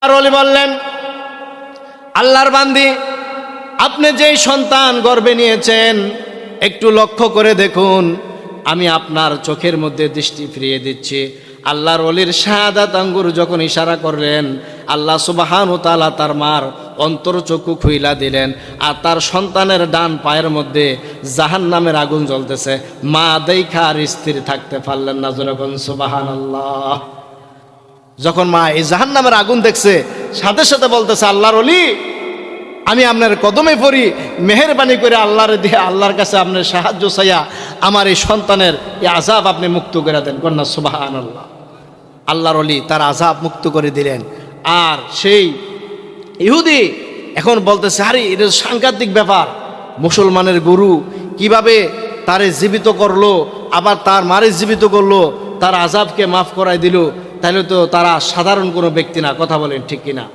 আল্লাহর ওলি বললেন, আল্লাহর বান্দি, আপনি যেই সন্তান গর্ভে নিয়েছেন একটু লক্ষ্য করে দেখুন, আমি আপনার চোখের মধ্যে দৃষ্টি ফিরিয়ে দিচ্ছি। আল্লাহর ওলির শাহাদাত আঙ্গুর যখন ইশারা করলেন, আল্লাহ সুবহানাহু ওয়া তাআলা তার মার অন্তর চক্ষু খুইলা দিলেন, আর তার সন্তানের ডান পায়ের মধ্যে জাহান্নামের আগুন জ্বলতেছে। মা দেইখা আর স্থির থাকতে পারলেন না, যখন সুবহানাল্লাহ। যখন মা এই জাহান্নামের আগুন দেখছে, সাথে সাথে বলতেছে, আল্লাহর ওলি, আমি আপনার কদমে পড়ি, মেহেরবানি করে আল্লাহর দিয়ে আল্লাহর কাছে আপনার সাহায্য চাইয়া আমার এই সন্তানের এই আযাব আপনি মুক্ত করে দেন। কন্যা সুবহানাল্লাহ। আল্লাহর ওলি তার আযাব মুক্ত করে দিলেন। আর সেই ইহুদি এখন বলতেছে, আরে এটা সাংঘাতিক ব্যাপার, মুসলমানের গরু কিভাবে তারে জীবিত করলো, আবার তার মারে জীবিত করলো, তার আযাবকে মাফ করাই দিল, তাহলে তো তারা সাধারণ কোনো ব্যক্তি না। কথা বলেন ঠিক কিনা?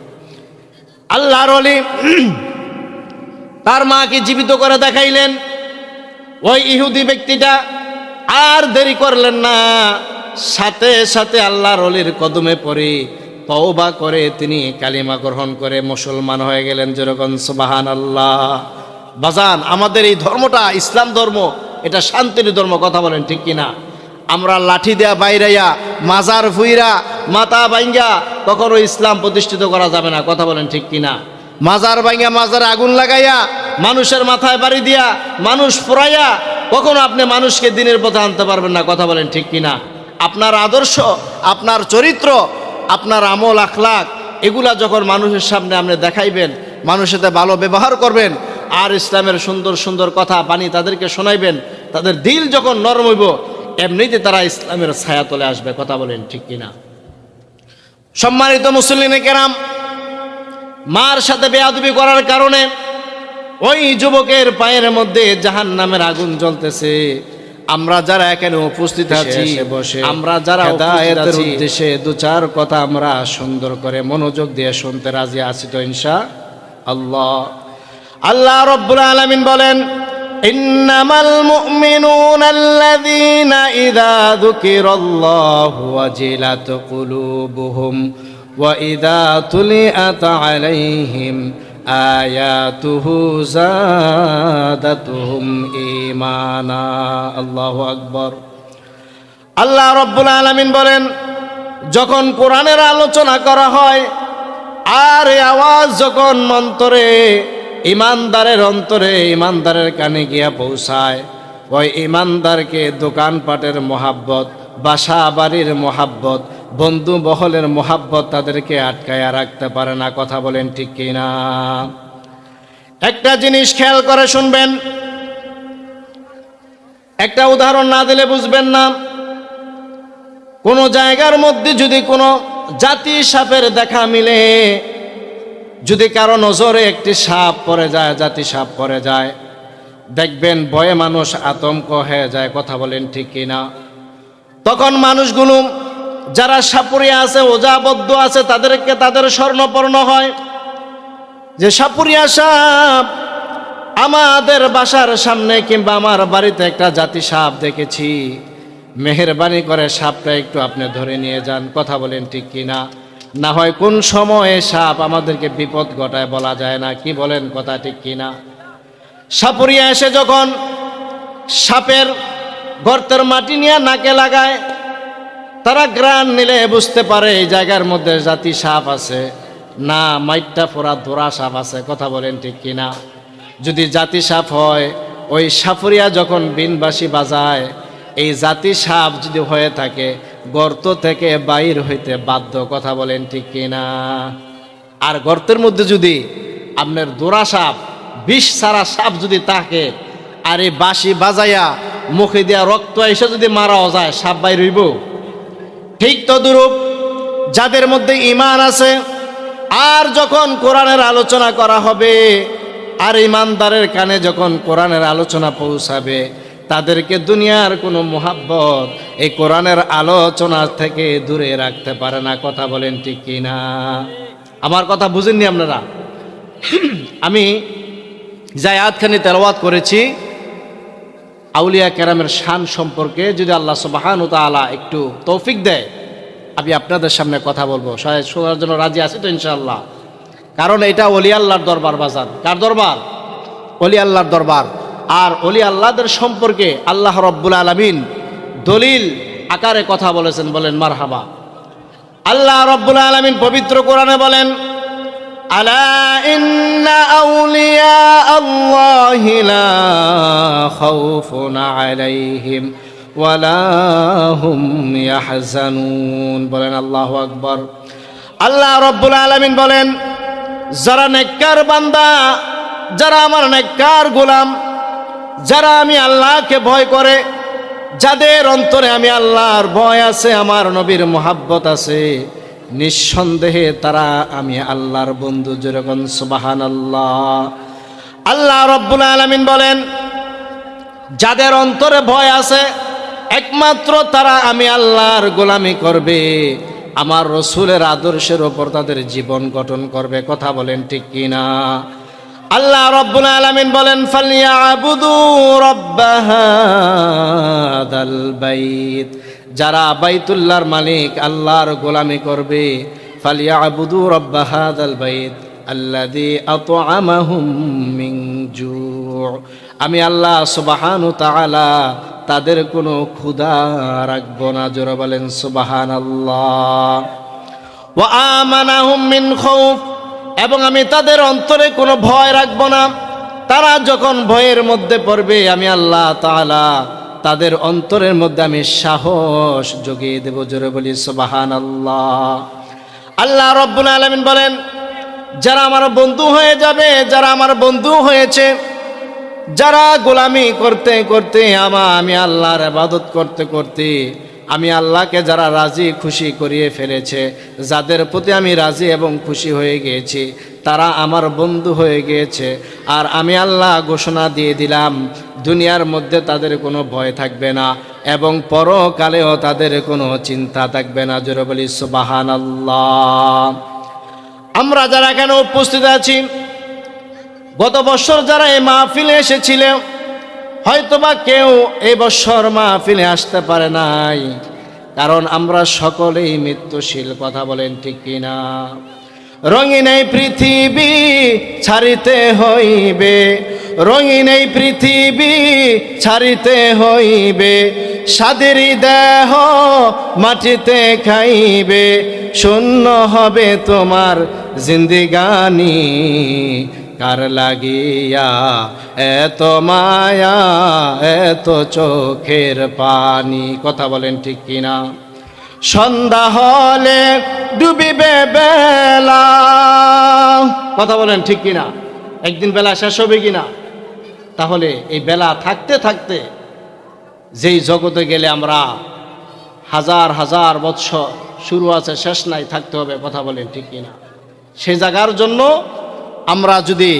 আল্লাহর ওলি তার মাকে জীবিত করে দেখাইলেন। ওই ইহুদি ব্যক্তিটা আর দেরি করলেন না, সাথে সাথে আল্লাহর ওলির কদমে পড়ে তওবা করে তিনি কালিমা গ্রহণ করে মুসলমান হয়ে গেলেন। যেরকম সুবহানাল্লাহ। বাজান, আমাদের এই ধর্মটা ইসলাম ধর্ম, এটা শান্তির ধর্ম। কথা বলেন ঠিক কিনা? আমরা লাঠি দেয়া বাইরাইয়া মাজার ফুইরা মাথা ভাঙ্গা কখনো ইসলাম প্রতিষ্ঠিত করা যাবে না। কথা বলেন ঠিক কিনা? মাজার ভাঙ্গা মাজারে আগুন লাগাইয়া মানুষের মাথায় বাড়ি দিয়া মানুষ পোড়াইয়া কখনো আপনি মানুষকে দিনের পথে আনতে পারবেন না। কথা বলেন ঠিক কিনা? আপনার আদর্শ, আপনার চরিত্র, আপনার আমল আখলাক, এগুলা যখন মানুষের সামনে আপনি দেখাইবেন, মানুষের সাথে ভালো ব্যবহার করবেন, আর ইসলামের সুন্দর সুন্দর কথা বাণী তাদেরকে শোনাইবেন, তাদের দিল যখন নরম হইব, এমনিতে তারা ইসলামের ছায়া তলে আসবে। কথা বলেন ঠিক কিনা? সম্মানিত মুসলিম কেরাম, মার সাথে বেয়াদবি করার কারণে ওই যুবকের পায়ের মধ্যে জাহান্নামের আগুন জ্বলতেছে। আমরা যারা এখানে উপস্থিত আছি, আমরা যারা হেদায়েতের উদ্দেশ্যে দু চার কথা আমরা সুন্দর করে মনোযোগ দিয়ে শুনতে রাজি আছি তো ইনশাআল্লাহ। আল্লাহ রাব্বুল আলামিন বলেন, ইন্নামাল মুমিনুনা আল্লাযীনা ইযা যুকিরাল্লাহু ওয়াজিলাত কুলুবুহুম ওয়া ইযা তুলিয়াত আলাইহিম আয়াতুহু যাদাতুহুম ঈমানা। আল্লাহু আকবার। আল্লাহ রাব্বুল আলামিন বলেন, যখন কোরআনের আলোচনা করা হয় আর এই আওয়াজ যখন অন্তরে ইমানদারের অন্তরে ইমানদারের কানে গিয়া পৌঁছায়, ওই ইমানদারকে দোকানপাটের মোহাব্বত, বাসা বাড়ির মোহাব্বত, বন্ধু মহলের মোহাব্বত তাদেরকে আটকায়া রাখতে পারে না। কথা বলেন ঠিক কিনা? একটা জিনিস খেয়াল করে শুনবেন, একটা উদাহরণ না দিলে বুঝবেন না। কোন জায়গার মধ্যে যদি কোনো জাতি সাপের দেখা মিলে, যদি কারো নজরে একটি সাপ পড়ে যায়, জাতি সাপ পড়ে যায়, দেখবেন ভয়ে মানুষ আতঙ্ক হয়ে যায়। কথা বলেন ঠিক কিনা? তখন মানুষগুলো যারা সাপুরিয়া আছে, ওজাবদ্ধ আছে, তাদেরকে তাদের স্বর্ণপর্ণ হয় যে সাপুরিয়া সাপ, আমাদের বাসার সামনে কিংবা আমার বাড়িতে একটা জাতি সাপ দেখেছি, মেহেরবানি করে সাপটা একটু আপনি ধরে নিয়ে যান। কথা বলেন ঠিক কিনা? না হয় কোন সময়ে সাপ আমাদেরকে বিপদ ঘটায় বলা যায় না। কি বলেন? কথা ঠিক কিনা? সাপুরিয়া এসে যখন সাপের গর্তের মাটি নিয়ে নাকে লাগায়, তারা ঘ্রাণ নিলে বুঝতে পারে এই জায়গার মধ্যে জাতি সাপ আছে, না মাইটটা ফোরা ধরা সাপ আছে। কথা বলেন ঠিক কিনা? যদি জাতি সাপ হয়, ওই সাপুরিয়া যখন বিনবাসী বাজায়, এই জাতি সাপ যদি হয়ে থাকে, গর্ত থেকে বাইর হইতে বাধ্য। কথা বলেন ঠিক কিনা? আর গর্তের মধ্যে যদি আপনার দোরা সাপ, বিষ ছাড়া সাপ যদি থাকে, আর এই বাঁশি বাজাইয়া মুখে দিয়া রক্ত এসে যদি মারাও যায়, সাপ বাইর হইব? ঠিক তদ্রূপ যাদের মধ্যে ঈমান আছে, আর যখন কোরআনের আলোচনা করা হবে, আর ঈমানদারের কানে যখন কোরআনের আলোচনা পৌঁছাবে, তাদেরকে দুনিয়ার কোনো মোহাব্বত এই কোরআনের আলোচনা থেকে দূরে রাখতে পারে না। কথা বলেন ঠিক কিনা? আমার কথা বুঝেননি আপনারা? আমি যে আয়াতখানি তেলাওয়াত করেছি, আউলিয়া কেরামের শান সম্পর্কে যদি আল্লাহ সুবহানাহু ওয়া তাআলা একটু তৌফিক দেয়, আমি আপনাদের সামনে কথা বলবো, শোনার জন্য রাজি আছি তো ইনশাআল্লাহ? কারণ এটা ওলি আল্লাহর দরবার বাজার। কার দরবার? ওলি আল্লাহর দরবার। আর ওলি আল্লাহদের সম্পর্কে আল্লাহ রব্বুল আলামিন দলিল আকারে কথা বলেছেন, বলেন মারহাবা। আল্লাহ রব্বুল আলামিন পবিত্র কোরআনে বলেন, আলা ইন্না আউলিয়া আল্লাহি লা খাউফুন আলাইহিম ওয়ালা হুম ইয়াহজানুন। বলেন আল্লাহু আকবার। আল্লাহ রব্বুল আলামিন বলেন, যারা নেককার বান্দা, যারা আমার নেককার গোলাম, যারা আমি আল্লাহকে ভয় করে, যাদের অন্তরে আমি আল্লাহর ভয় আছে, আমার নবীর মোহাব্বত আছে, নিঃসন্দেহে তারা আমি আল্লাহর বন্ধু। যেরকম সুবহানাল্লাহ। আল্লাহ রব্বুল আলামিন বলেন, যাদের অন্তরে ভয় আছে একমাত্র তারা আমি আল্লাহর গোলামি করবে, আমার রসুলের আদর্শের ওপর তাদের জীবন গঠন করবে। কথা বলেন ঠিক কিনা? আল্লাহ রব্বুল আলামিন বলেন, ফালিয়াবুদু রাব্ব হাযাল বাইত, যারা বাইতুল্লাহর মালিক আল্লাহর গোলামি করবে, ফালিয়াবুদু রাব্ব হাযাল বাইত আল্লাযী আত'আমাহুম মিন জু', আমি আল্লাহ সুবহানাহু ওয়া তাআলা তাদের কোনো ক্ষুধা রাখবো না। জোরে বলেন সুবহানাল্লাহ। ওয়া আমানাহুম মিন খাউফ, এবং আমি তাদের অন্তরে কোনো ভয় রাখবো না। তারা যখন ভয়ের মধ্যে পড়বে, আমি আল্লাহ তাআলা তাদের অন্তরের মধ্যে আমি সাহস জুগিয়ে দেব। জোরে বলি সুবহানাল্লাহ। আল্লাহ রব্বুল আলামিন বলেন, যারা আমার বন্ধু হয়ে যাবে, যারা আমার বন্ধু হয়েছে, যারা গোলামি করতে করতে আমি আল্লাহর ইবাদত করতে করতে আমি আল্লাহকে যারা রাজি খুশি করিয়ে ফেলেছে, যাদের প্রতি আমি রাজি এবং খুশি হয়ে গিয়েছি, তারা আমার বন্ধু হয়ে গিয়েছে। আর আমি আল্লাহ ঘোষণা দিয়ে দিলাম, দুনিয়ার মধ্যে তাদের কোনো ভয় থাকবে না এবং পরকালেও তাদের কোনো চিন্তা থাকবে না। জোরে বলি সুবহানাল্লাহ। আমরা যারা এখানে উপস্থিত আছি, গত বছর যারা এই মাহফিলে এসেছিলেন, হয়তোবা কেউ এই বছর মাহফিলে আসতে পারে নাই, কারণ আমরা সকলেই মৃত্যুশীল। কথা বলেন ঠিক কিনা? রঙিন এই পৃথিবী ছাড়িতে হইবে, রঙিন এই পৃথিবী ছাড়িতে হইবে, স্বাদের দেহ মাটিতে খাইবে, শূন্য হবে তোমার জিন্দিগানি, কার লাগিয়া এত মায়া এত চোখের পানি। কথা বলেন ঠিক কিনা? সন্ধ্যা হলে ডুবিবে বেলা। কথা বলেন ঠিক কিনা? একদিন বেলা শেষ হবে কিনা? তাহলে এই বেলা থাকতে থাকতে যেই জগতে গেলে আমরা হাজার হাজার বৎসর, শুরু আছে শেষ নাই, থাকতে হবে। কথা বলেন ঠিক কিনা? সেই জায়গার জন্য আমরা যদি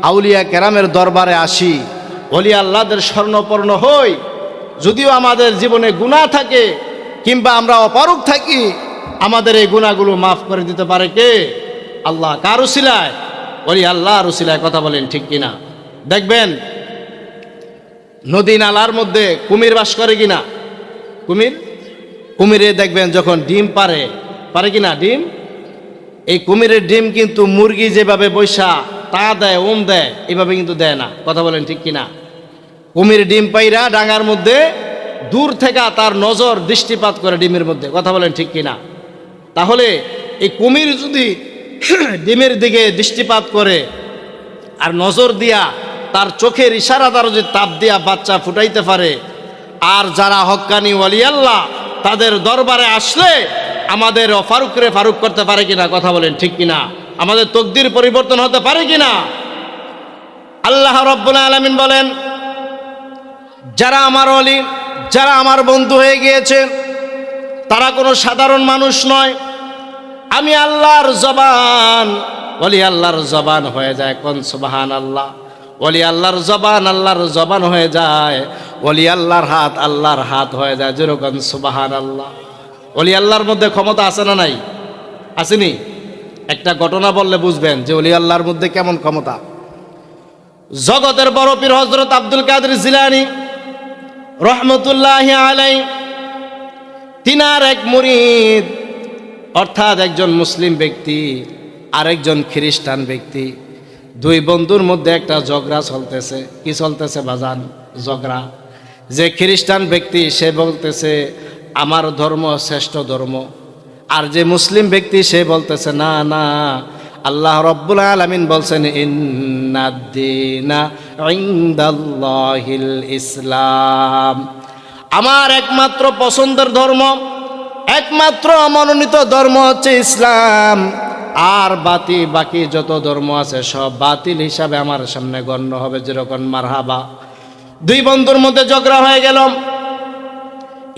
আউলিয়া কেরামের দরবারে আসি, ওলি আল্লাহদের স্বর্ণপর্ণ হই, যদিও আমাদের জীবনে গুনাহ থাকে কিংবা আমরা অপারগ থাকি, আমাদের এই গুনাহগুলো মাফ করে দিতে পারে কে? আল্লাহ। কার উসিলায়? ওলি আল্লাহর উসিলায়। কথা বলেন ঠিক কিনা? দেখবেন নদী নালার মধ্যে কুমির বাস করে কিনা? কুমিরে দেখবেন যখন ডিম পারে কিনা ডিম, এই কুমিরের ডিম কিন্তু মুরগি যেভাবে বৈশা তা দেয়, ওম দেয়, এভাবে কিন্তু দেয় না। কথা বলেন ঠিক কিনা? কুমির ডিম পাইরা ডাঙার মধ্যে দূর থেকে তার নজর দৃষ্টিপাত করে ডিমের মধ্যে। কথা বলেন ঠিক কিনা? তাহলে এই কুমির যদি ডিমের দিকে দৃষ্টিপাত করে আর নজর দিয়া তার চোখের ইশারা দ্বারা যদি তাপ দিয়া বাচ্চা ফুটাইতে পারে, আর যারা হক্কানি ওলি আল্লাহ তাদের দরবারে আসলে আমাদের ফারুকরে ফারুক করতে পারে কিনা? কথা বলেন ঠিক কিনা? আমাদের তকদির পরিবর্তন হতে পারে কিনা? আল্লাহ রাব্বুল আলামিন বলেন, যারা আমার ওলি, যারা আমার বন্ধু হয়ে গিয়েছে, তারা কোনো সাধারণ মানুষ নয়। আমি আল্লাহর জবান, ওলি আল্লাহর জবান হয়ে যায়। কোন সুবহানাল্লাহ। ওলি আল্লাহর জবান আল্লাহর জবান হয়ে যায়, ওলি আল্লাহর হাত আল্লাহর হাত হয়ে যায়। যেরকম সুবহানাল্লাহ। ওলি আল্লাহর মধ্যে ক্ষমতা আছে না নাই? আসেনি? একটা ঘটনা বললে বুঝবেন যে ওলি আল্লাহর মধ্যে কেমন ক্ষমতা। জগতের বড় পীর হযরত আব্দুল কাদের জিলানী রহমতুল্লাহি আলাইহি, তিনার এক মুরিদ অর্থাৎ একজন মুসলিম ব্যক্তি আরেকজন খ্রিস্টান ব্যক্তি, দুই বন্ধুর মধ্যে একটা ঝগড়া চলতেছে। কি চলতেছে বাজান? ঝগড়া। যে খ্রিস্টান ব্যক্তি সে বলতেছে আমার ধর্ম শ্রেষ্ঠ ধর্ম, আর যে মুসলিম ব্যক্তি সে বলতেছে না না, আল্লাহ রব্বুল আলামিন বলছেন ইন্নাদ-দীনা ইনদাল্লাহিল ইসলাম, আমার একমাত্র পছন্দের ধর্ম, একমাত্র মনোনীত ধর্ম হচ্ছে ইসলাম, আর বাকি যত ধর্ম আছে সব বাতিল হিসাবে আমার সামনে গণ্য হবে। যেরকম মারহাবা। দুই বন্ধুর মধ্যে ঝগড়া হয়ে গেল।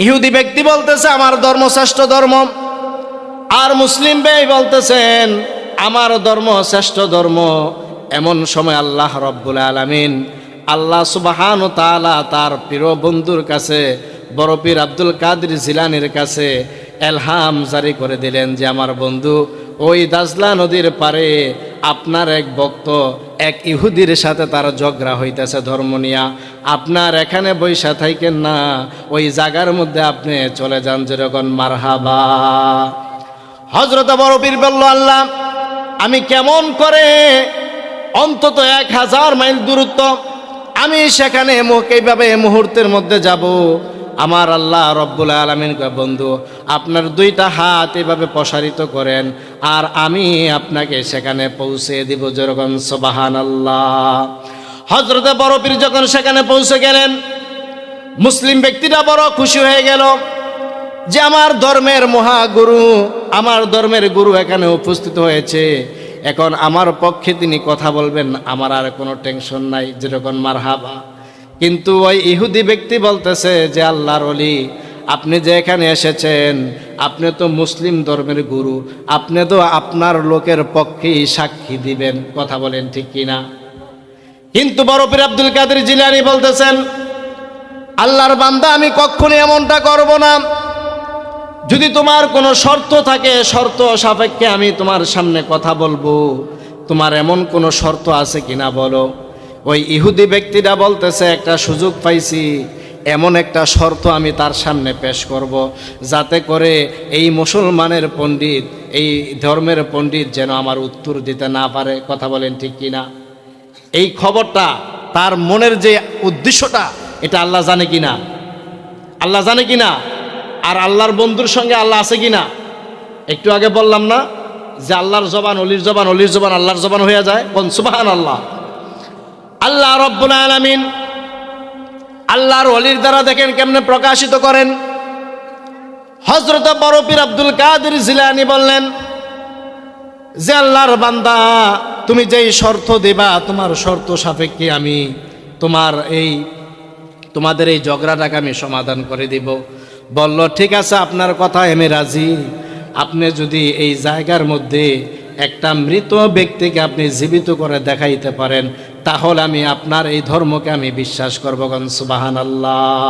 ইহুদি ব্যক্তি বলতেছে আমার ধর্ম শ্রেষ্ঠ ধর্ম, আর মুসলিম ভাই বলতেছেন আমার ধর্ম শ্রেষ্ঠ ধর্ম। এমন সময় আল্লাহ রব্বুল আলামিন, আল্লাহ সুবহানাহু ওয়া তাআলা তার প্রিয় বন্ধুর কাছে, বড় পীর আব্দুল কাদের জিলানীর কাছে এলহাম জারি করে দিলেন যে আমার বন্ধু, ওই দাজলা নদীর পারে আপনার এক ভক্ত এক ইহুদির সাথে তার ঝগড়া হইতেছে ধর্ম নিয়া, আপনার এখানে বৈশা থাকেন না, ওই জায়গার মধ্যে আপনি চলে যান। যেরকম মারহাবা। হযরত বড় পীর বলল, আল্লাহ আমি কেমন করে অন্তত 1000 মাইল দূরত্ব আমি সেখানে এইভাবে মুহূর্তের মধ্যে যাব? আমার আল্লাহ রব্বুল আলামিন কয়, বন্ধু আপনার দুইটা হাত এভাবে প্রসারিত করেন আর আমি আপনাকে সেখানে পৌঁছে দিব। যেরকম সুবহানাল্লাহ। হযরতে বড় পীর যখন সেখানে পৌঁছে গেলেন, মুসলিম ব্যক্তিটা বড় খুশি হয়ে গেল যে আমার ধর্মের মহাগুরু, আমার ধর্মের গুরু এখানে উপস্থিত হয়েছে, এখন আমার পক্ষে তিনি কথা বলবেন, আমার আর কোনো টেনশন নাই। যেরকম মারহাবা। কিন্তু ওই ইহুদি ব্যক্তি বলতেছে যে আল্লাহর ওলি, আপনি যে এখানে এসেছেন আপনি তো মুসলিম ধর্মের গুরু, আপনি তো আপনার লোকের পক্ষেই সাক্ষী দিবেন। কথা বলেন ঠিক কিনা? কিন্তু বড় পীর আব্দুল কাদের জিলানী বলতেছেন আল্লাহর বান্দা আমি কখনোই এমনটা করব না। যদি তোমার কোনো শর্ত থাকে, শর্ত সাপেক্ষে আমি তোমার সামনে কথা বলবো। তোমার এমন কোনো শর্ত আছে কিনা বলো। ওই ইহুদি ব্যক্তিটা বলতেছে একটা সুযোগ পাইছি, এমন একটা শর্ত আমি তার সামনে পেশ করব, যাতে করে এই মুসলমানের পণ্ডিত, এই ধর্মের পণ্ডিত যেন আমার উত্তর দিতে না পারে। কথা বলেন ঠিক কিনা? এই খবরটা, তার মনের যে উদ্দেশ্যটা, এটা আল্লাহ জানে কিনা? আল্লাহ জানে কিনা? আর আল্লাহর বন্ধুর সঙ্গে আল্লাহ আছে কিনা? একটু আগে বললাম না যে আল্লাহর জবান অলির জবান, অলির জবান আল্লাহর জবান হয়ে যায়। কোন সুবহানাল্লাহ। আল্লাহ রব্বুল আলামিন আল্লাহর ওলির দ্বারা দেখেন কেমনে প্রকাশিত করেন। হযরত বড় পীর আব্দুল কাদের জিলানী বললেন যে আল্লাহর বান্দা, তুমি যেই শর্ত দিবা তোমার শর্ত সাপেক্ষে আমি তোমাদের এই ঝগড়াটাকে আমি সমাধান করে দিব। বলল ঠিক আছে, আপনার কথায় আমি রাজি। আপনি যদি এই জায়গার মধ্যে একটা মৃত ব্যক্তিকে আপনি জীবিত করে দেখাইতে পারেন, তাহলে আমি আপনার এই ধর্মকে আমি বিশ্বাস করব। সুবহানাল্লাহ।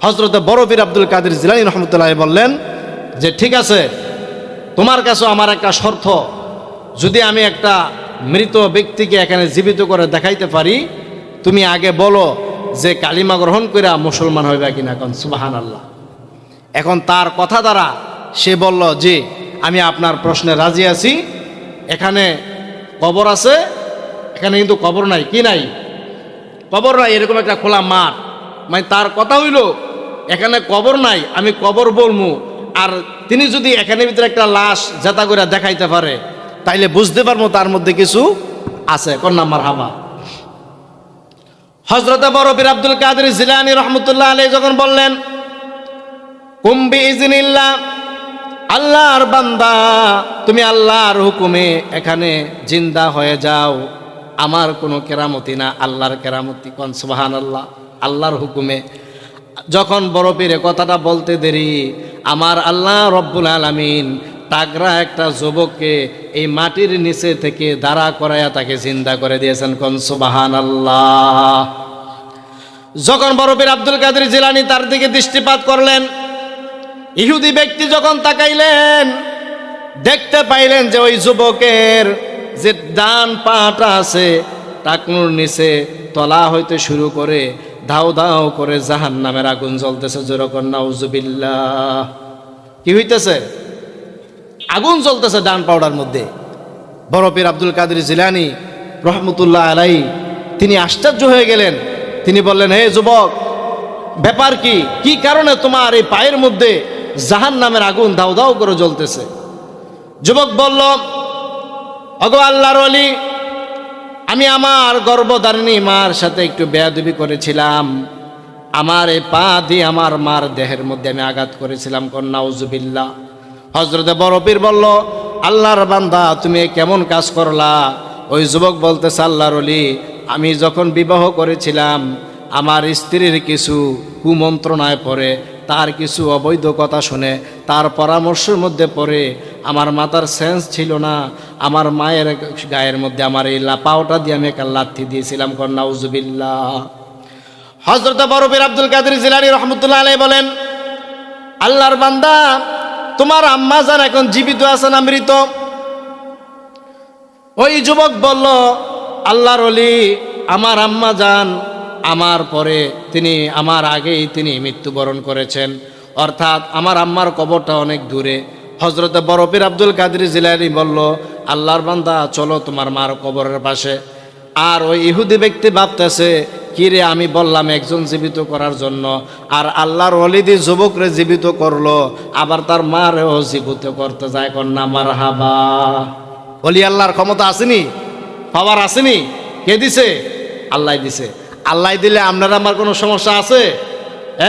হযরত বড় পীর আব্দুল কাদের জিলানী রহমতুল্লাহ বললেন যে ঠিক আছে, তোমার কাছে আমার একটা শর্ত, যদি আমি একটা মৃত ব্যক্তিকে এখানে জীবিত করে দেখাইতে পারি, তুমি আগে বলো যে কালিমা গ্রহণ করে মুসলমান হইবা কিনা। কোন সুবহানাল্লাহ। এখন তার কথা দ্বারা সে বলল যে আমি আপনার প্রশ্নে রাজি আছি। এখানে কবর আছে, এখানে কিন্তু কবর নাই। কি নাই? কবর নাই, এরকম একটা খোলা মাঠ। মানে তার কথা হইল এখানে কবর নাই, আমি কবর বলবো। আর তিনি যদি এখানে ভিতরে একটা লাশ জেতা করে দেখাইতে পারে, তাইলে বুঝতে পারবো তার মধ্যে কিছু আছে। কন্যা মারহাবা। হযরত বড় পীর আব্দুল কাদের জিলানী রহমতুল্লাহ আলাইহি যখন বললেন কুম বিইজনিল্লাহ, আল্লাহর বান্দা তুমি আল্লাহর হুকুমে এখানে জিন্দা হয়ে যাও, আমার কোনো কেরামতি না, আল্লাহর কেরামতি। কোন সুবহানাল্লাহ। আল্লাহর হুকুমে। যখন বড় পীরে কথাটা বলতে দেরি, আমার আল্লাহ রব্বুল আলামিন তাগরা একটা যুবককে এই মাটির নিচে থেকে দাঁড়া করাইয়া তাকে জিন্দা করে দিয়েছেন। কোন সুবহানাল্লাহ। যখন বড় পীর আব্দুল কাদের জিলানী তার দিকে দৃষ্টিপাত করলেন, ইহুদি ব্যক্তি যখন তাকাইলেন, দেখতে পাইলেন যে ওই যুবকের যে ডান পাটা আছে টাকনুর নিচে তলা হইতে শুরু করে ধাও ধাও করে জাহান্নামের আগুন জ্বলতেছে। যেরকম নাউজুবিল্লাহ। কি হইতেছে? আগুন জ্বলতেছে ডান পাউডার মধ্যে। বড় পীর আব্দুল কাদের জিলানী রহমতুল্লাহ আলাই তিনি আশ্চর্য হয়ে গেলেন। তিনি বললেন, হে যুবক, ব্যাপার কি, কি কারণে তোমার এই পায়ের মধ্যে জাহান্নামের আগুন দাউ দাউ করে জ্বলতেছে? যুবক বলল, ওগো আল্লাহর ওলি, আমি আমার গর্ভধারিণী মার সাথে একটু বেয়াদবি করেছিলাম। আমার এই পা দিয়ে আমার মার দেহের মধ্যে আমি আঘাত করেছিলাম। নাউজুবিল্লাহ। হযরতে বড় পীর বলল, আল্লাহর বান্দা, তুমি কেমন কাজ করলা? ওই যুবক বলতেছে, আল্লাহর ওলি, আমি যখন বিবাহ করেছিলাম আমার স্ত্রীর কিছু কুমন্ত্রণায় পড়ে, তার কিছু অবৈধ কথা শুনে, তার পরামর্শের মধ্যে পড়ে আমার মাথার সেন্স ছিল না, আমার মায়ের গায়ের মধ্যে আমার এই পাওটা দিয়ে আমি একটা লাথি দিয়েছিলাম। নাউজুবিল্লাহ। হযরতে বড় পীর আব্দুল কাদের জিলানী রহমতুল্লাহ আলাইহি বলেন, আল্লাহর বান্দা, তোমার আম্মা জান এখন জীবিত আছে না মৃত? ওই যুবক বলল, আল্লাহর ওলি, আমার আম্মা জান আমার পরে আমার আগেই তিনি মৃত্যুবরণ করেছেন, অর্থাৎ আমার আম্মার কবরটা অনেক দূরে। হযরতে বড় পীর আব্দুল কাদের জিলানী বলল, আল্লাহর বান্দা, চলো তোমার মার কবরের পাশে। আর ওই ইহুদি ব্যক্তি ভাবতেছে, কি রে, আমি বললাম একজন জীবিত করার জন্য, আর আল্লাহর ওলিদি যুবকরে জীবিত করলো, আবার তার মারেও জীবিত করতে যায়। কন্যা মারহাবা। ওলি আল্লাহর ক্ষমতা আসেনি, পাওয়ার আসেনি? কে দিছে? আল্লাহ দিছে। আল্লাহ দিলে আপনার আমার কোনো সমস্যা আছে?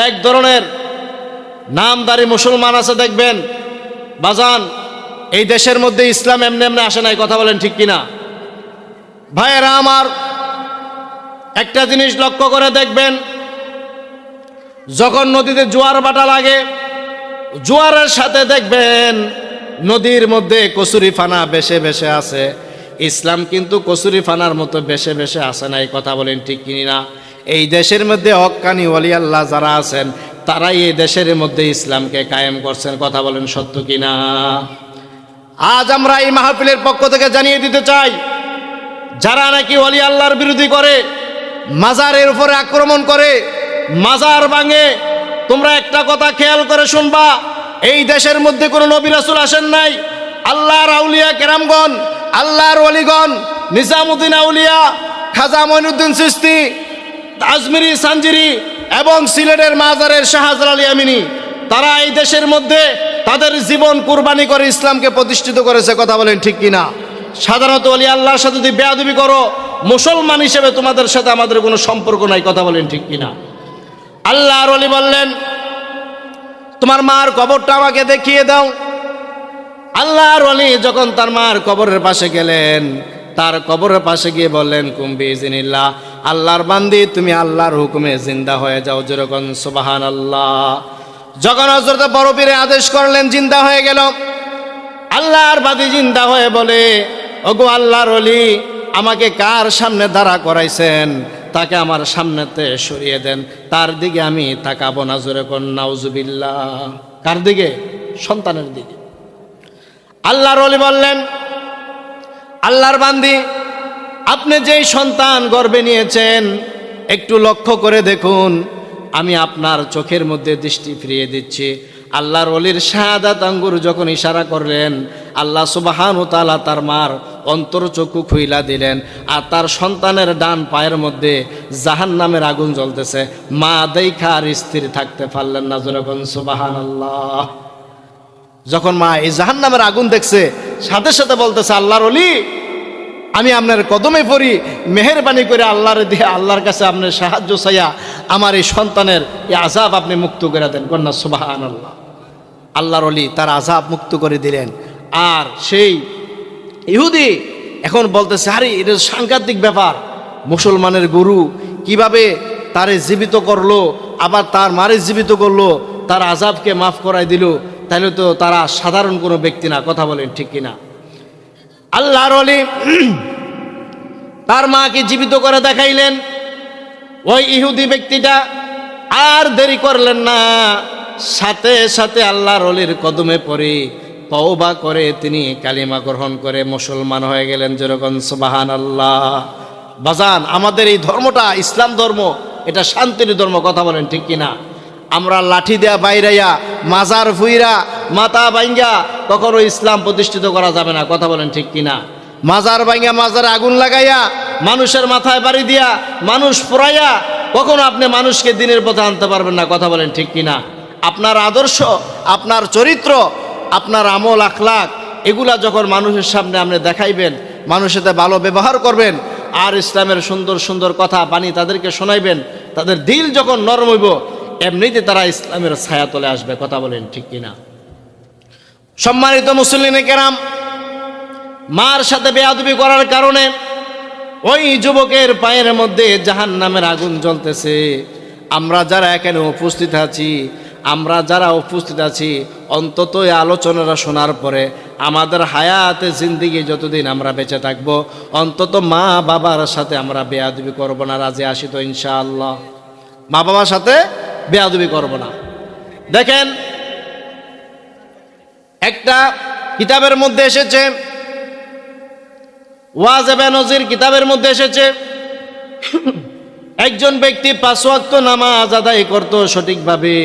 এক ধরনের নামদারি মুসলমান আছে দেখবেন বাজান, এই দেশের মধ্যে ইসলাম এমনি এমনি আসে নাই। কথা বলেন ঠিক কিনা? ভাইয়েরা আমার, একটা জিনিস লক্ষ্য করে দেখবেন, যখন নদীতে জোয়ার ভাটা লাগে, জোয়ারের সাথে দেখবেন নদীর মধ্যে কচুরি ফানা বেশে বেশে আছে। ইসলাম কিন্তু কচুরি ফানার মতো বেশে বেশে আসে নাই। কথা বলেন ঠিক কিনা? এই দেশের মধ্যে হক্কানি ওলি আল্লাহ যারা আছেন, তারাই এই দেশের মধ্যে ইসলামকে কায়েম করছেন। কথা বলেন সত্য কিনা? আজ আমরা এই মাহফিলের পক্ষ থেকে জানিয়ে দিতে চাই, যারা নাকি ওলি আল্লাহর বিরোধী করে, মাজারের উপরে আক্রমণ করে, মাজার ভাঙে, তোমরা একটা কথা খেয়াল করে শুনবা, এই দেশের মধ্যে কোনো নবী রাসূল আসেন নাই। আল্লাহর আউলিয়া কেরামগণ, আল্লাহর ওলিগণ, নিজামুদ্দিন আউলিয়া, খাজা মঈনুদ্দিন চিশতি, আজমিরি সানজিরি এবং সিলেটের মাজারের শাহজালাল ইয়ামিনী, তারা এই দেশের মধ্যে তাদের জীবন কুরবানি করে ইসলামকে প্রতিষ্ঠিত করেছে। কথা বলেন ঠিক কিনা? সাধারণত ওলি আল্লাহর সাথে যদি বেয়াদবি করো, মুসলমান হিসেবে তোমাদের সাথে আমাদের কোনো সম্পর্ক নাই। কথা বলেন ঠিক কিনা? আল্লাহর ওলি বললেন, তোমার মার কবরটা আমাকে দেখিয়ে দাও। আল্লাহর ওলি যখন তার মার কবরের পাশে গেলেন, তার কবরের পাশে গিয়ে বললেন, কুম্বি ইজনিল্লাহ, আল্লাহর বান্দি, তুমি আল্লাহর হুকুমে জিন্দা হয়ে যাও। যেরকম সুবহানাল্লাহ। যখন হযরতে বড় পীরে আদেশ করলেন, জিন্দা হয়ে গেল। আল্লাহর বাদী জিন্দা হয়ে বলে, ওগো আল্লাহর ওলি, আমাকে কার সামনে দাঁড়া করাইছেন, তাকে আমার সামনেতে সরিয়ে দেন, তার দিকে আমি তাকাবো না। জোরে কোন নাউজুবিল্লাহ। কার দিকে? সন্তানের দিকে। আল্লাহর ওলি বললেন, আল্লাহর বান্দি, আপনি যেই সন্তান গর্ভে নিয়েছেন, একটু লক্ষ্য করে দেখুন, আমি আপনার চোখের মধ্যে দৃষ্টি ফিরিয়ে দিচ্ছি। আল্লাহর ওলির শাহাদাত আঙ্গুর যখন ইশারা করলেন, আল্লাহ সুবহানাহু ওয়া তাআলা তার মার অন্তরচক্ষু খুইলা দিলেন, আর তার সন্তানের ডান পায়ের মধ্যে জাহান্নামের আগুন জ্বলতেছে। মা দেখা আর স্থির থাকতে পারলেন না। যখন সুবহানাল্লাহ। যখন মা এই জাহান্নামের আগুন দেখছে, সাথে সাথে বলতেছে, আল্লাহর ওলি, আমি আপনার কদমে পড়ি, মেহেরবানি করে আল্লাহর দিয়ে আল্লাহর কাছে আপনার সাহায্য চাইয়া আমার এই সন্তানের এই আযাব আপনি মুক্ত করে দেন। কন্যা সুবহানাল্লাহ। আল্লাহর ওলি তার আযাব মুক্ত করে দিলেন। আর সেই ইহুদি এখন বলতেছে, আরে এটা সাংঘাতিক ব্যাপার, মুসলমানের গুরু কিভাবে তারে জীবিত করলো, আবার তার মারে জীবিত করলো, তার আযাবকে মাফ করাই দিল, তাহলে তো তারা সাধারণ কোনো ব্যক্তি না। কথা বলেন ঠিক কিনা? আল্লাহর ওলি তার মাকে জীবিত করে দেখাইলেন। ওই ইহুদি ব্যক্তিটা আর দেরি করলেন না, সাথে সাথে আল্লাহর ওলির কদমে পড়ে তওবা করে তিনি কালিমা গ্রহণ করে মুসলমান হয়ে গেলেন। যেরকম সুবহানাল্লাহ। বাজান, আমাদের এই ধর্মটা ইসলাম ধর্ম, এটা শান্তির ধর্ম। কথা বলেন ঠিক কিনা? আমরা লাঠি দেয়া বাইরাইয়া, মাজার ফুইরা, মাথা ভাঙ্গা কখনো ইসলাম প্রতিষ্ঠিত করা যাবে না। কথা বলেন ঠিক কিনা? মাজার ভাঙ্গা মাজারে আগুন লাগাইয়া মানুষের মাথায় বাড়ি দিয়া মানুষ পোড়াইয়া কখনো আপনি মানুষকে দিনের পথে আনতে পারবেন না। কথা বলেন ঠিক কিনা? আপনার আদর্শ, আপনার চরিত্র, আপনার আমল আখলাক এগুলা যখন মানুষের সামনে আপনি দেখাইবেন, মানুষের সাথে ভালো ব্যবহার করবেন, আর ইসলামের সুন্দর সুন্দর কথা বাণী তাদেরকে শোনাইবেন, তাদের দিল যখন নরম হইব, এমনিতে তারা ইসলামের ছায়া তলে আসবে। কথা বলেন ঠিক কিনা? সম্মানিত মুসলিম কেরাম, মার সাথে বেয়াদবি করার কারণে ওই যুবকের পায়ের মধ্যে জাহান্নামের আগুন জ্বলতেছে। আমরা যারা এখানে উপস্থিত আছি অন্তত এই আলোচনাটা শোনার পরে আমাদের হায়াতে জিন্দিগি যতদিন আমরা বেঁচে থাকবো, অন্তত মা বাবার সাথে আমরা বেয়াদবি করব না। রাজি আসি তো ইনশাআল্লাহ? মা বাবার সাথে বেয়াদবি করব না। দেখেন, একটা কিতাবের মধ্যে এসেছে, ওয়াজ এ নজির কিতাবের মধ্যে এসেছে, একজন ব্যক্তি 5 ওয়াক্ত নামাজ আদায় করত সঠিকভাবে।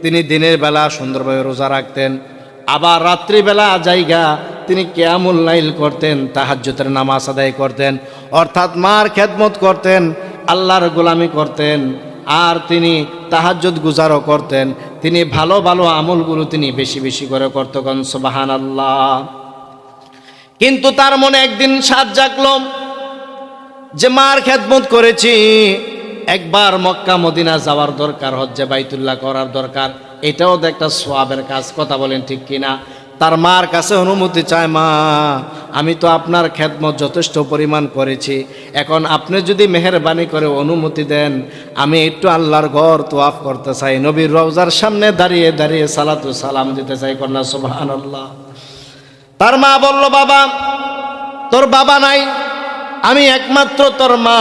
তিনি দিনের বেলা সুন্দরভাবে রোজা রাখতেন, আবার রাত্রিবেলা জায়গা তিনি কিয়ামুল লাইল করতেন, তাহাজ্জুদের নামাজ আদায় করতেন, অর্থাৎ মার খেদমত করতেন, আল্লাহর গোলামি করতেন, আর তিনি তাহাজ্জুদ গুজারও করতেন। তিনি ভালো ভালো আমলগুলো তিনি বেশি বেশি করে করতেন। সুবহানাল্লাহ। কিন্তু তার মনে একদিন সাধ জাগলো যে মার খেদমত করেছি, একবার মক্কা মদিনা যাওয়ার দরকার, হজ্জে বাইতুল্লাহ করার দরকার, এটাও তো একটা সওয়াবের কাজ। কথা বলেন ঠিক কিনা? তার মার কাছে অনুমতি চায়, মা আমি তো আপনার খেদমত যথেষ্ট পরিমাণ করেছি, এখন আপনি যদি মেহেরবানি করে অনুমতি দেন আমি একটু আল্লাহর ঘর তোয়াফ করতে চাই, নবীর রওজার সামনে দাঁড়িয়ে দাঁড়িয়ে সালাতু সালাম দিতে চাই। কন্যা সুবহানাল্লাহ। তার মা বলল, বাবা তোর বাবা নাই, আমি একমাত্র তোর মা,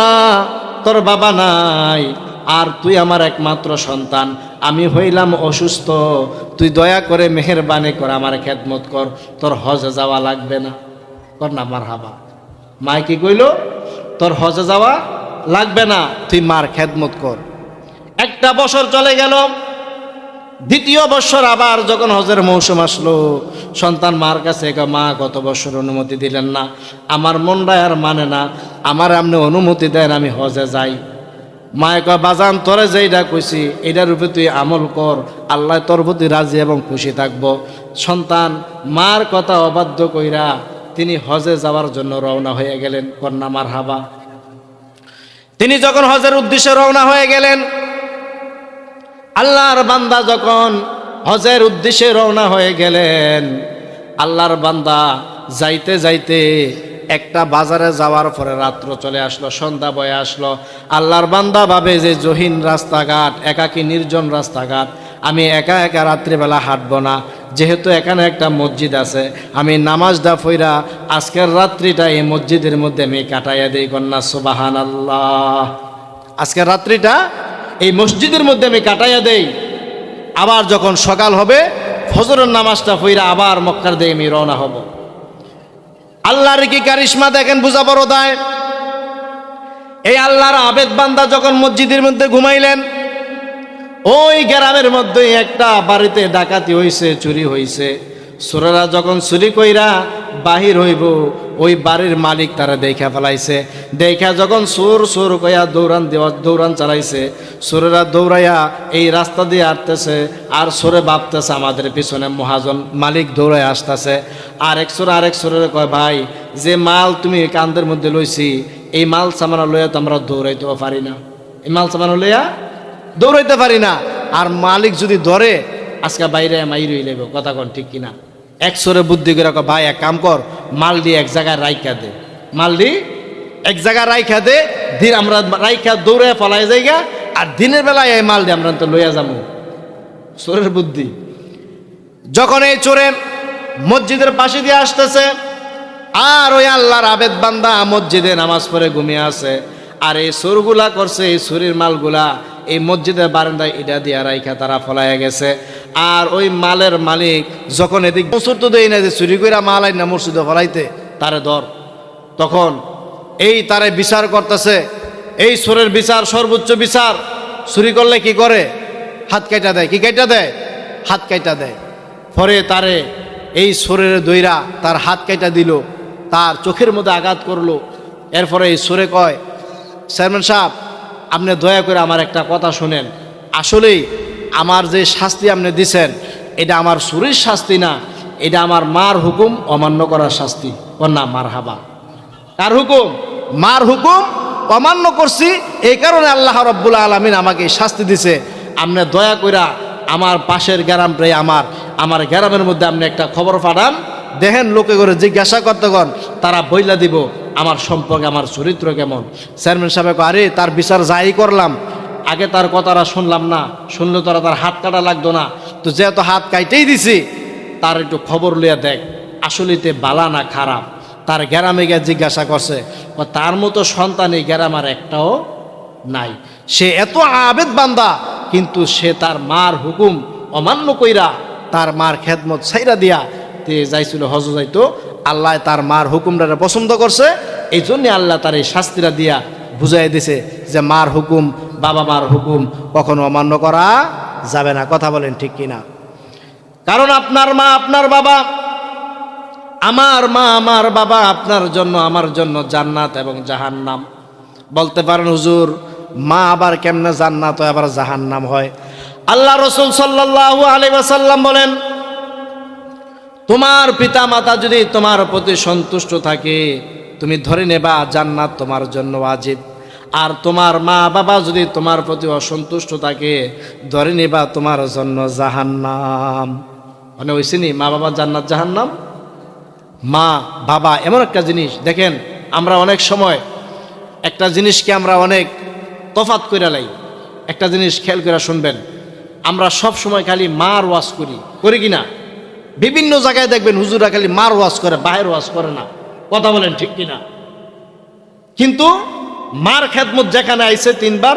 তোর বাবা নাই, আর তুই আমার একমাত্র সন্তান, আমি হইলাম অসুস্থ, তুই দয়া করে মেহেরবানি কর আমার খেদমত কর, তোর হজে যাওয়া লাগবে না। কর না মারহাবা। মা কি কইল? তোর হজে যাওয়া লাগবে না, তুই মার খেদমত কর। 1টা বছর চলে গেল। 2য় বছর আবার যখন হজের মৌসুম আসলো, সন্তান মার কাছে, মা গত বছর অনুমতি দিলেন না, আমার মনটা আর মানে না, আমার আপনি অনুমতি দেন আমি হজে যাই। মায়ে কয়, বাজান তোরে যেইটা কইছি এটার রূপে তুই আমল কর, আল্লাহ তোর প্রতি রাজি এবং খুশি থাকবো। সন্তান মার কথা অবাধ্য কইরা তিনি হজে যাওয়ার জন্য রওনা হয়ে গেলেন। কন্যা মারহাবা। তিনি যখন হজের উদ্দেশ্যে রওনা হয়ে গেলেন, আল্লাহর বান্দা যখন হজের উদ্দেশ্যে রওনা হয়ে গেলেন, আল্লাহর বান্দা যাইতে যাইতে একটা বাজারে যাওয়ার পরে রাত্র চলে আসলো, সন্ধ্যা বয়ে আসলো। আল্লাহর বান্দা ভাবে যে জহিন রাস্তাঘাট, একাকী নির্জন রাস্তাঘাট, আমি একা একা রাত্রিবেলা হাঁটবো না, যেহেতু এখানে একটা মসজিদ আছে, আমি নামাজটা পইরা আজকের রাত্রিটা এই মসজিদের মধ্যে আমি কাটাইয়া দিই। কন্যা সুবহানাল্লাহ। আজকের রাত্রিটা এই মসজিদের মধ্যে আমি কাটাইয়া দেই, আবার যখন সকাল হবে ফজরের নামাজটা পইরা আবার মক্কার দিকে আমি রওনা হব। আল্লাহর কি কারিশমা দেখেন, বুঝা বড় দায়। এই আল্লাহর আবেদ বান্দা যখন মসজিদের মধ্যে ঘুমাইলেন, ওই গ্রামের মধ্যে একটা বাড়িতে ডাকাতি হইছে, চুরি হইছে। চোরেরা যখন চুরি কইরা বাহির হইব, ওই বাড়ির মালিক তারা দেখা ফেলাইছে। দেখা যখন চোর চোর কইয়া দৌড়ান চালাইছে, চোরেরা দৌড়াইয়া এই রাস্তা দিয়ে আসতেছে, আর চোরে ভাবতেছে আমাদের পিছনে মহাজন মালিক দৌড়াই আসতেছে। আরেক চোরের কয়, ভাই যে মাল তুমি কান্দের মধ্যে লইছি, এই মাল সামানা লইয়া তো আমরা দৌড়াইতেও পারি না, এই মাল সামানা লইয়া দৌড়াইতে পারি না, আর মালিক যদি ধরে আজকে বাইরে মাইর হয়ে যাবে। কথা কন ঠিক কিনা? এক চোরে বুদ্ধি করে, ভাই এক কাম কর, মাল দিয়ে এক জায়গায় রাইখা দে, মাল দিয়ে এক জায়গায় রাইখা দে, দিন আমরা রাইখা দৌড়ে ফলাই যাইগা, আর দিনের বেলায় এই মাল দিয়ে আমরা তো লইয়া যাবো। চোরের বুদ্ধি। যখন এই চোরে মসজিদের পাশে দিয়ে আসতেছে, আর ওই আল্লাহর আবেদ বান্দা মসজিদে নামাজ পড়ে ঘুমিয়ে আছে, আর এই চোরগুলা করছে, এই চুরির মালগুলা এই মসজিদের বারান্দায় ইটা দিয়া রাইখা তারা ফলাইয়া গেছে। আর ওই মালের মালিক যখন এদিক মসুর তো দেয় না যে চুরি কইরা মাল আই না মসজিদে ফলাইতে, তারে ধর। তখন এই তারে বিচার করতেছে, এই চোরের বিচার সর্বোচ্চ বিচার। চুরি করলে কি করে? হাত কাইটা দেয়। কি কাইটা দেয়? হাত কাইটা দেয়। পরে তারে এই সোরের দইরা তার হাত কাটা দিল, তার চোখের মধ্যে আঘাত করলো। এরপরে এই সোরে কয়, চেয়ারম্যান সাহেব আপনি দয়া করে আমার একটা কথা শুনেন, আসলেই আমার যে শাস্তি আপনি দিছেন এটা আমার সুরের শাস্তি না, এটা আমার মার হুকুম অমান্য করার শাস্তি। না মার হাবা, কার হুকুম? মার হুকুম অমান্য করছি, এই কারণে আল্লাহ রাব্বুল আলামিন আমাকে শাস্তি দিছে। আপনি দয়া কইরা আমার পাশের গ্রামটাই আমার গ্রামের মধ্যে আপনি একটা খবর পাঠান, দেখেন লোকে করে জিজ্ঞাসা করতেগণ তারা বইলা দিব আমার সম্পর্কে, আমার চরিত্র কেমন। চেয়ারম্যান সাহেব কয়, আরে তার বিচার যাই করলাম, আগে তার কথাটা শুনলাম না, শুনলে তারা তার হাত কাটা লাগতো না, তো যেহেতু হাত কাইটেই দিছি তার একটু খবর লইয়া দেখ আসলেতে বালা না খারাপ। তার গ্রামে গিয়ে জিজ্ঞাসা করছে, তার মতো সন্তান এই গ্রামের একটাও নাই, সে এত আবেদ বান্দা কিন্তু সে তার মার হুকুম অমান্য কইরা তার মার খেদমত ছাইরা দিয়া তে যাইছিল হজ যাইতো, আল্লাহ তার মার হুকুমটা পছন্দ করছে, এই জন্যে আল্লাহ তার এই শাস্তিরা দিয়া বুঝাই দিছে যে মার হুকুম, বাবা মার হুকুম কখনো অমান্য করা যাবে না। কথা বলেন ঠিক কিনা? কারণ আপনার মা আপনার বাবা, আমার মা আমার বাবা আপনার জন্য আমার জন্য জান্নাত এবং জাহান্নাম। বলতে পারেন হুজুর মা আবার কেমনে জান্নাত হয় আবার জাহান্নাম হয়? আল্লাহ রাসূল সাল্লাল্লাহু আলাইহি ওয়াসাল্লাম বলেন, তোমার পিতা মাতা যদি তোমার প্রতি সন্তুষ্ট থাকে তুমি ধরে নেবা জান্নাত তোমার জন্য ওয়াজিব, আর তোমার মা বাবা যদি তোমার প্রতি অসন্তুষ্ট থাকে ধরে নেবা তোমার জন্য জাহান্নাম। মানে হইছেনি মা বাবা জান্নাত জাহান্নাম? মা বাবা এমন একটা জিনিস, দেখেন আমরা অনেক সময় একটা জিনিসকে আমরা অনেক তফাৎ করে লাই। একটা জিনিস খেয়াল করে শুনবেন, আমরা সব সময় খালি মার ওয়াজ করি কিনা? বিভিন্ন জায়গায় দেখবেন হুজুরা খালি মার ওয়াজ করে, বাহের ওয়াজ করে না। কথা বলেন ঠিক কিনা? কিন্তু মার খেদমত যেখানে আইছে 3 বার,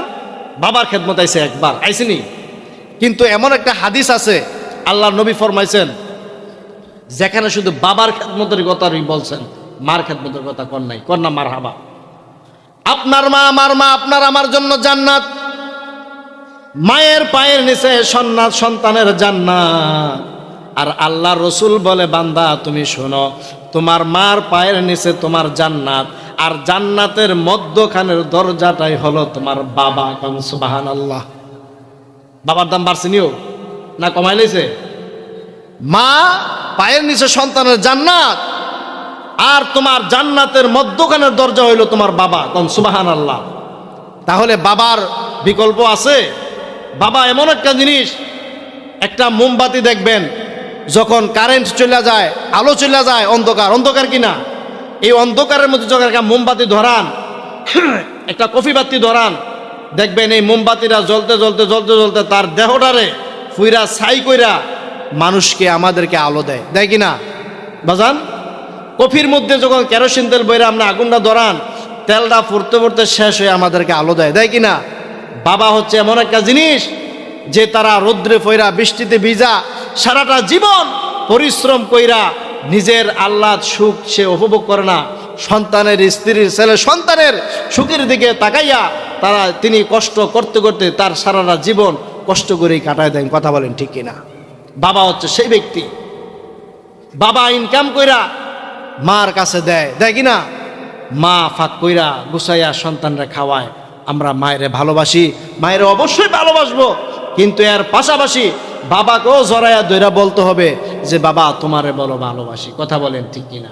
বাবার খেদমত আইছে 1 বার, আইসেনি? কিন্তু এমন একটা হাদিস আছে আল্লাহ নবী ফরমাইছেন যেখানে শুধু বাবার খেদমতের কথাই বলছেন, মার খেদমতের কথা কর নাই, কর না মার হাবা। আপনার মা আমার মা আপনার আমার জন্য জান্নাত, মায়ের পায়ের নিচে সন্তানের জান্নাত। আর আল্লাহ রসুল বলে, বান্দা তুমি শোনো, তোমার মার পায়ের নিচে তোমার জান্নাত, আর জান্নাতের মধ্যখানের দরজাটাই হলো তোমার বাবা। সুবহানাল্লাহ। বাবার দাম বাড়ছে নিও না কমাই লাইছে? মা পায়ের নিচে সন্তানের জান্নাত, আর তোমার জান্নাতের মধ্যখানের দরজা হইল তোমার বাবা। সুবহানাল্লাহ। তাহলে বাবার বিকল্প আছে? বাবা এমন একটা জিনিস, একটা মোমবাতি দেখবেন যখন কারেন্ট চলে যায়, আলো চলে যায়, অন্ধকার কিনা, এই অন্ধকারের মধ্যে যখন একটা মোমবাতি ধরান, একটা কফি বাতি ধরান, দেখবেন এই মোমবাতিটা জ্বলতে জ্বলতে জ্বলতে জ্বলতে তার দেহটারে ফুইরা ছাই কইরা মানুষকে আমাদেরকে আলো দেয় কিনা বাজান? কফির মধ্যে যখন কেরোসিন তেল বইরা আমরা আগুনটা ধরান, তেলটা ফুরতে ফুরতে শেষ হয়ে আমাদেরকে আলো দেয় কিনা? বাবা হচ্ছে এমন একটা জিনিস যে তারা রৌদ্রে ফইরা বৃষ্টিতে ভিজা সারাটা জীবন পরিশ্রম কইরা নিজের আহ্লাদ সুখ সে উপভোগ করে না, সন্তানের স্ত্রীর ছেলে সন্তানের সুখের দিকে তাকাইয়া তিনি কষ্ট করতে করতে তার সারাটা জীবন কষ্ট করেই কাটায় দেন। কথা বলেন ঠিক কিনা? বাবা হচ্ছে সেই ব্যক্তি, বাবা ইনকাম কইরা মার কাছে দেয় কিনা? মা ফাঁক কইরা গুছাইয়া সন্তানরা খাওয়ায়। আমরা মায়েরে ভালোবাসি, মায়েরে অবশ্যই ভালোবাসবো, কিন্তু এর পাশাপাশি বাবাকেও জড়াইয়া দইরা বলতে হবে যে বাবা তোমারে বলো ভালোবাসি। কথা বলেন ঠিক কিনা?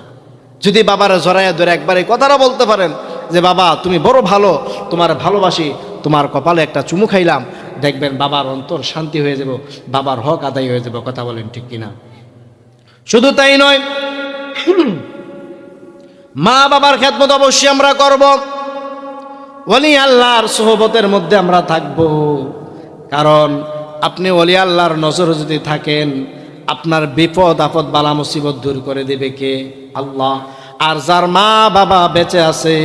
যদি বাবারে জড়াইয়া ধরে একবার এই কথাটা বলতে পারেন যে বাবা তুমি বড় ভালো, তোমার ভালোবাসি, তোমার কপালে একটা চুমু খাইলাম, দেখবেন বাবার অন্তর শান্তি হয়ে যাব, বাবার হক আদায় হয়ে যাব। কথা বলেন ঠিক কিনা? শুধু তাই নয়, মা বাবার খেদমত অবশ্যই আমরা করব, ওলি আল্লাহর সোহবতের মধ্যে আমরা থাকব। কারণ আপনি ওলি আল্লাহর নজরে যদি থাকেন, আপনার বিপদ আপদ বালা মুসিবত দূর করে দিবে কে? আল্লাহ। আর যার মা বাবা বেঁচে আছে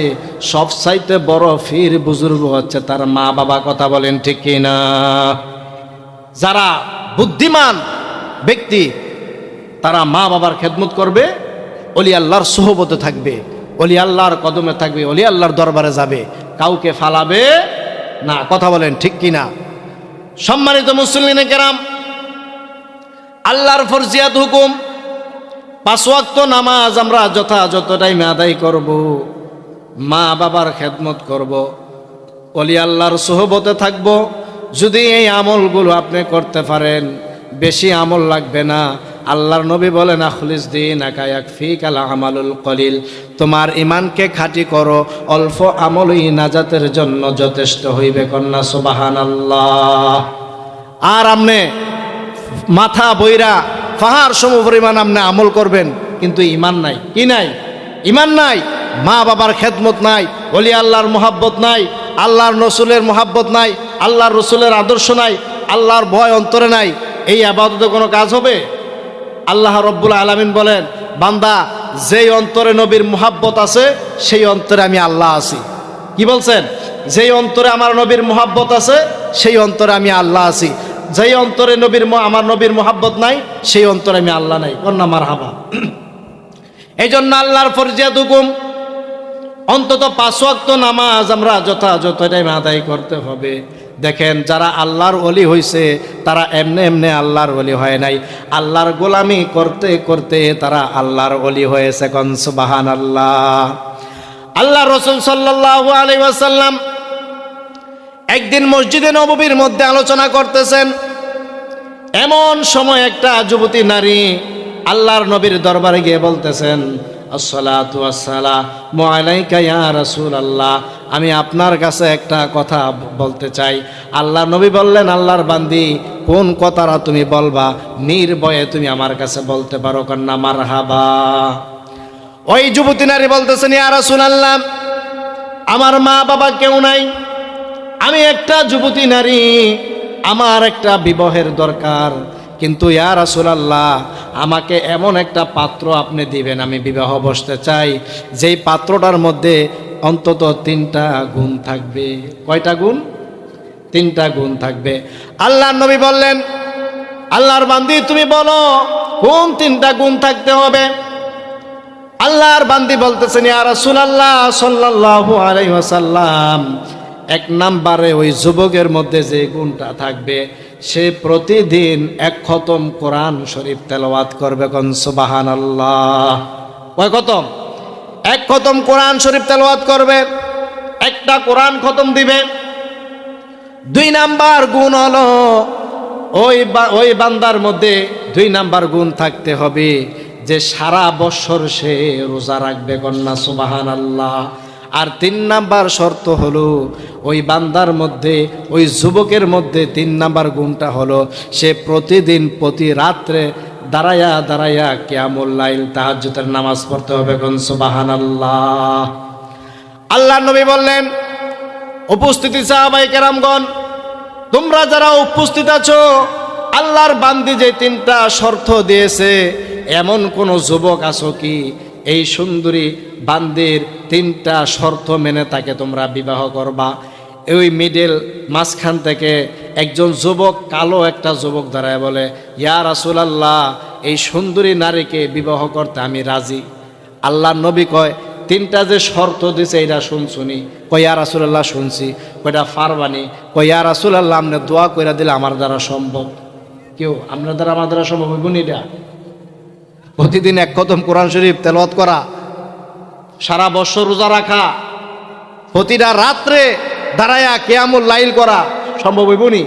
সব চাইতে বড় ফির বুজুর্গ হচ্ছে তার মা বাবা। কথা বলেন ঠিক কিনা? যারা বুদ্ধিমান ব্যক্তি তারা মা বাবার খেদমত করবে, ওলি আল্লাহর সোহবতে থাকবে, ওলি আল্লাহর কদমে থাকবে, ওলি আল্লাহর দরবারে যাবে, কাউকে ফালাবে না। কথা বলেন ঠিক কিনা? সম্মানিত মুসলিম কেরাম, আল্লাহর ফরজিয়াত হুকুম, 5 ওয়াক্ত নামাজ আমরা যথাযথ টাইমে আদায় করব, মা বাবার খেদমত করব, ওলি আল্লাহর সোহবতে থাকব। যদি এই আমলগুলো আপনি করতে পারেন, বেশি আমল লাগবে না। আল্লাহর নবী বলেন, আখলিস দীনাকা ইয়াকফিকাল আমালুল কলিল, তোমার ইমানকে খাঁটি করো, অল্প আমলই নাজাতের জন্য যথেষ্ট হইবে। কন্যা সুবহানাল্লাহ। আর আপনি মাথা বইরা পাহাড় সম পরিমাণ আপনি আমল করবেন, কিন্তু ইমান নাই। কি নাই? ইমান নাই। মা বাবার খেদমত নাই, ওলি আল্লাহর মোহাব্বত নাই, আল্লাহর রসুলের মোহাব্বত নাই, আল্লাহর রসুলের আদর্শ নাই, আল্লাহর ভয় অন্তরে নাই। এই আবাদতে কোনো কাজ হবে? আল্লাহ রব্বুল আলামিন বলেন, বান্দা, যেই অন্তরে নবীর মোহাব্বত আছে সেই অন্তরে আমি আল্লাহ আছি। কি বলছেন? যেই অন্তরে আমার নবীর মোহাব্বত আছে সেই অন্তরে আমি আল্লাহ আছি। যেই অন্তরে আমার নবীর মোহাব্বত নাই সেই অন্তরে আমি আল্লাহ নাই। কন্যা মারহাবা। এই জন্য আল্লাহর ফরজিয়াত হুকুম, অন্তত 5 ওয়াক্ত নামাজ আমরা যথাযথ টাইমে আদায় করতে হবে। দেখেন, যারা আল্লাহর ওলি হয়েছে তারা এমনি এমনি আল্লাহর ওলি হয় নাই, আল্লাহর গোলামি করতে করতে তারা আল্লাহর ওলি হয়েছে। কোন সুবহানাল্লাহ। আল্লাহ রাসূল সাল্লাল্লাহু আলাইহি ওয়াসাল্লাম একদিন মসজিদে নববীর মধ্যে আলোচনা করতেছেন। এমন সময় একটা যুবতী নারী আল্লাহর নবীর দরবারে গিয়ে বলতেছেন, আসসালাতু ওয়াসসালামু আলাইকা ইয়া রাসূলুল্লাহ, আমি আপনার কাছে একটা কথা বলতে চাই। আল্লাহর নবী বললেন, আল্লাহর বান্দি, কোন কথাটা তুমি বলবা? নির্ভয়ে তুমি আমার কাছে বলতে পারো। কন্যা মারহাবা। ওই যুবতী নারী বলতেছেন, ইয়া রাসূলুল্লাহ, আমার মা বাবা কেউ নাই, আমি একটা যুবতী নারী, আমার একটা বিবাহের দরকার, কিন্তু ইয়া রাসূলুল্লাহ, আমাকে এমন একটা পাত্র আপনি দিবেন, আমি বিবাহ বসতে চাই, যেই পাত্রটার মধ্যে অন্তত 3টা গুণ থাকবে। কয়টা গুণ? 3টা গুণ থাকবে। আল্লাহর নবী বললেন, আল্লাহর বান্দি, তুমি বলো কোন 3টা গুণ থাকতে হবে? আল্লাহর বান্দি বলতেছেন, ইয়া রাসূলুল্লাহ সাল্লাল্লাহু আলাইহি ওয়াসাল্লাম, 1 নম্বরে ওই যুবকের মধ্যে যে গুণটা থাকবে, সে প্রতিদিন 1 খতম কোরআন শরীফ তেলাওয়াত করবে। কোন সুবহানাল্লাহ। কয় খতম? 1 খতম কোরআন শরীফ তেলাওয়াত করবে, 1টা কোরআন খতম দিবে। 2 নাম্বার গুণ হলো ওই বান্দার মধ্যে 2 নাম্বার গুণ থাকতে হবে যে সারা বছর সে রোজা রাখবে। কন্যা সুবহানাল্লাহ। আর 3 নাম্বার শর্ত হলো, ওই বান্দার মধ্যে, ওই যুবকের মধ্যে 3 নাম্বার গুণটা হলো, সে প্রতিদিন প্রতি রাত্রে দাঁড়ায়া দাঁড়ায়া কিয়ামুল লাইল তাহাজ্জুদের নামাজ পড়তে হবে। কোন সুবহানাল্লাহ। আল্লাহর নবী বললেন, উপস্থিতি সাহাবায়ে কেরামগণ, তোমরা যারা উপস্থিত আছো, আল্লাহর বান্দি যে 3টা শর্ত দিয়েছে, এমন কোন যুবক আছো কি এই সুন্দরী বান্দির 3টা শর্ত মেনে তাকে তোমরা বিবাহ করবা? ওই মিডল মাঝখান থেকে একজন যুবক, কালো একটা যুবক দাঁড়ায় বলে, ইয়া রাসূলুল্লাহ, এই সুন্দরী নারীকে বিবাহ করতে আমি রাজি। আল্লাহর নবী কয়, 3টা যে শর্ত দিছে এটা শুনছুনি? কয়, ইয়া রাসূলুল্লাহ শুনছি। কয়টা পারবানি? কয়, ইয়া রাসূলুল্লাহ, আপনি দোয়া কইরা দিলে আমার দ্বারা সম্ভব। কেউ আপনার দ্বারা, আমার দ্বারা সম্ভব হইব না? এটা প্রতিদিন 1 খতম কোরআন শরীফ তেলাওয়াত করা, সারা বছর রোজা রাখা, প্রতিটা রাত্রে দাঁড়ায়া কিয়ামুল লাইল করা সম্ভব হইব নি?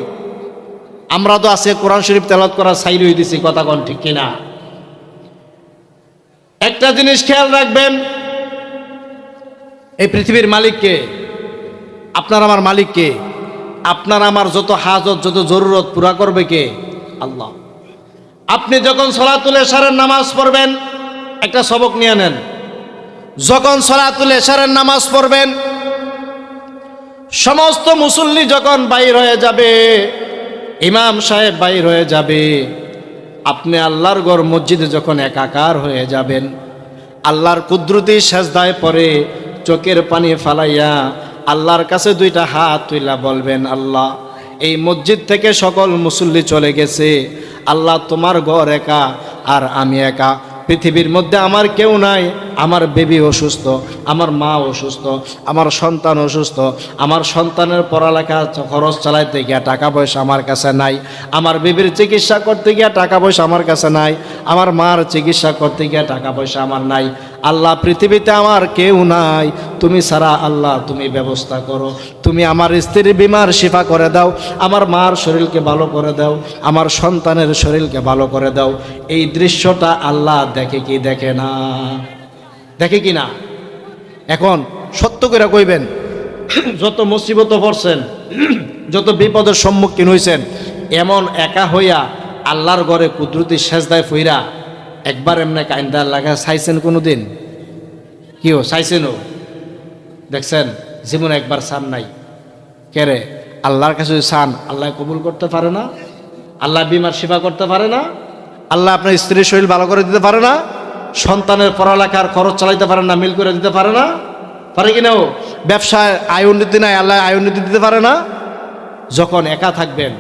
আমরা তো আজকে কোরআন শরীফ তেলাওয়াত করা সাইড হয়ে দিছি। কথা কোন ঠিক কিনা? একটা জিনিস খেয়াল রাখবেন, এই পৃথিবীর মালিককে, আপনার আমার মালিককে, আপনার আমার যত হাজত, যত জরুরত পুরা করবে কে? আল্লাহ। আপনি যখন সলাতুল এশারের নামাজ পড়বেন, একটা সবক নিয়ে নেন, যখন সলাতুল এশারের নামাজ পড়বেন, সমস্ত মুসল্লি যখন বাইর হয়ে যাবে, ইমাম সাহেব বাইর হয়ে যাবে, আপনি আল্লাহর ঘর মসজিদে যখন একাকার হয়ে যাবেন, আল্লাহর কুদরতি সেজদায় পড়ে চোখের পানি ফালাইয়া আল্লাহর কাছে 2টা হাত তুইলা বলবেন, আল্লাহ, এই মসজিদ থেকে সকল মুসল্লি চলে গেছে, আল্লাহ তোমার ঘর একা আর আমি একা, পৃথিবীর মধ্যে আমার কেউ নাই, আমার বেবি অসুস্থ, আমার মা অসুস্থ, আমার সন্তান অসুস্থ, আমার সন্তানের পড়ালেখা খরচ চালাইতে গিয়া টাকা পয়সা আমার কাছে নাই, আমার বেবির চিকিৎসা করতে গিয়া টাকা পয়সা আমার কাছে নাই, আমার মার চিকিৎসা করতে গিয়া টাকা পয়সা আমার নাই। আল্লাহ পৃথিবীতে আমার কেউ নাই, তুমি ছাড়া আল্লাহ তুমি ব্যবস্থা করো, তুমি আমার স্ত্রীর বিমার শিফা করে দাও, আমার মার শরীরকে ভালো করে দাও, আমার সন্তানের শরীরকে ভালো করে দাও। এই দৃশ্যটা আল্লাহ দেখে কি দেখে না? দেখে কি না? এখন সত্য করে কইবেন, যত মুসিবত পড়ছেন, যত বিপদের সম্মুখীন হয়েছেন, এমন একা হইয়া আল্লাহর ঘরে কুদরতি সেজদায় ফইরা একবার এমনি কাইন্দার লাগা চাইছেন কোনো দিন? কিও চাইছেনও? দেখছেন জীবনে একবার চান নাই কেরে? আল্লাহর কাছে যদি চান, আল্লাহ কবুল করতে পারে না? আল্লাহ বিমার সেবা করতে পারে না? আল্লাহ আপনার স্ত্রীর শরীর ভালো করে দিতে পারে না? সন্তানের পড়ালেখার খরচ চালাইতে পারে না? মিল করে দিতে পারে না? পারে কিনা? ও ব্যবসায় আয় উন্নতি নাই, আল্লাহ আয় উন্নতি দিতে পারে না? যখন একা থাকবেন,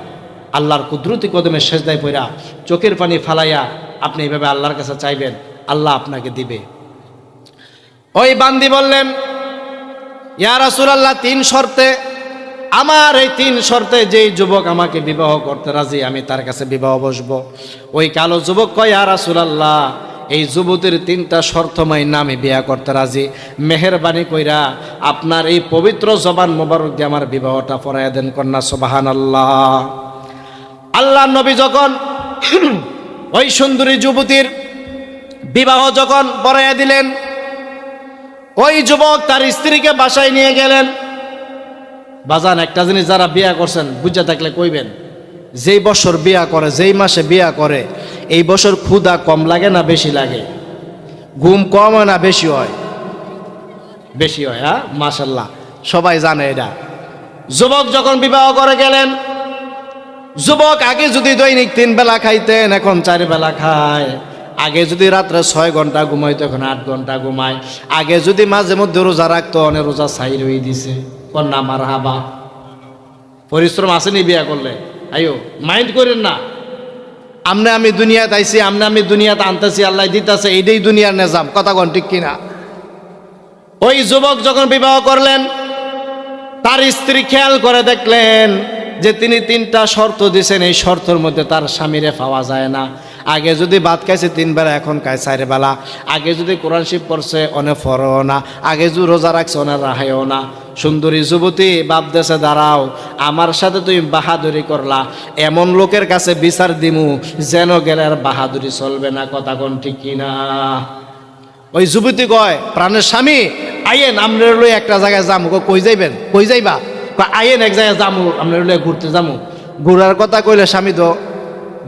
আল্লাহর কুদরতি কদমে সেজদায় পইরা চোখের পানি ফালাইয়া আপনি এইভাবে আল্লাহর কাছে চাইবেন, আল্লাহ আপনাকে দিবে। ওই বান্দি বললেন, ইয়া রাসূলুল্লাহ, 3 শর্তে, আমার এই 3 শর্তে যেই যুবক আমাকে বিবাহ করতে রাজি, আমি তার কাছে বিবাহ বসবো। ওই কালো যুবক কয়, ইয়া রাসূলুল্লাহ, এই যুবতীর 3টা শর্ত মাইনা আমি বিয়া করতে রাজি, মেহেরবানি কইরা আপনার এই পবিত্র জবান মোবারক দিয়ে আমার বিবাহটা পড়াইয়া দেন। কন্যা সুবহানাল্লাহ। আল্লাহ নবী যখন ওই সুন্দরী যুবতীর বিবাহ যখন পড়াইয়া দিলেন, ওই যুবক তার স্ত্রীকে বাসায় নিয়ে গেলেন। বাজান, একটা জিনিস যারা বিয়া করছেন বুঝা থাকলে কইবেন, যেই বছর বিয়া করে, যেই মাসে বিয়া করে, এই বছর ক্ষুধা কম লাগে না বেশি লাগে? ঘুম কম হয় না বেশি হয়? বেশি হয়। হ্যাঁ, মাশাল্লাহ, সবাই জানে এটা। যুবক যখন বিবাহ করে গেলেন, যুবক আগে যদি দৈনিক 3 বেলা খাইতেন, এখন 4 বেলা খায়। আগে যদি রাত্রে 6 ঘন্টা ঘুমাইতো, এখন 8 ঘন্টা ঘুমায়। আগে যদি মাঝে মধ্যে রোজা রাখতো, অনেক রোজা সাইর হয়ে দিছে। কন্যা মারহাবা। পরিশ্রম আসেনি বিয়া করলে? আইও মাইন্ড করেন না। আমনে আমি দুনিয়াতে আইছি, আমনে আমি দুনিয়াতে আনতেছি, আল্লাহ দিতেছে, এইটাই দুনিয়ার নিজাম। কথা কোন ঠিক কিনা? ওই যুবক যখন বিবাহ করলেন, তার স্ত্রী খেয়াল করে দেখলেন যে তিনি 3টা শর্ত দিয়েছেন, এই শর্তের মধ্যে তার স্বামীরে পাওয়া যায় না। আগে যদি ভাত খাইছে 3 বেলা, এখন খায় 4 বেলা। আগে যদি কোরআন শরীফ পড়ছে, অনেক ফরও না। আগে যদি রোজা রাখছে, অনেক রাহায়ও না। সুন্দরী যুবতী বাপ দেশে দাঁড়াও, আমার সাথে তুমি বাহাদুরি করলা, এমন লোকের কাছে বিচার দিমু যেন গেলে আর বাহাদুরি চলবে না। কথা কোন ঠিক কিনা? ওই যুবতী কয়, প্রাণের স্বামী আইয়েন, আমরা লই একটা জায়গায় যামু। কই যাইবেন? কই যাইবা? আইয়েন এক জায়গায় যামু, আমরা লই ঘুরতে যামু। ঘুরার কথা কইলে স্বামী তো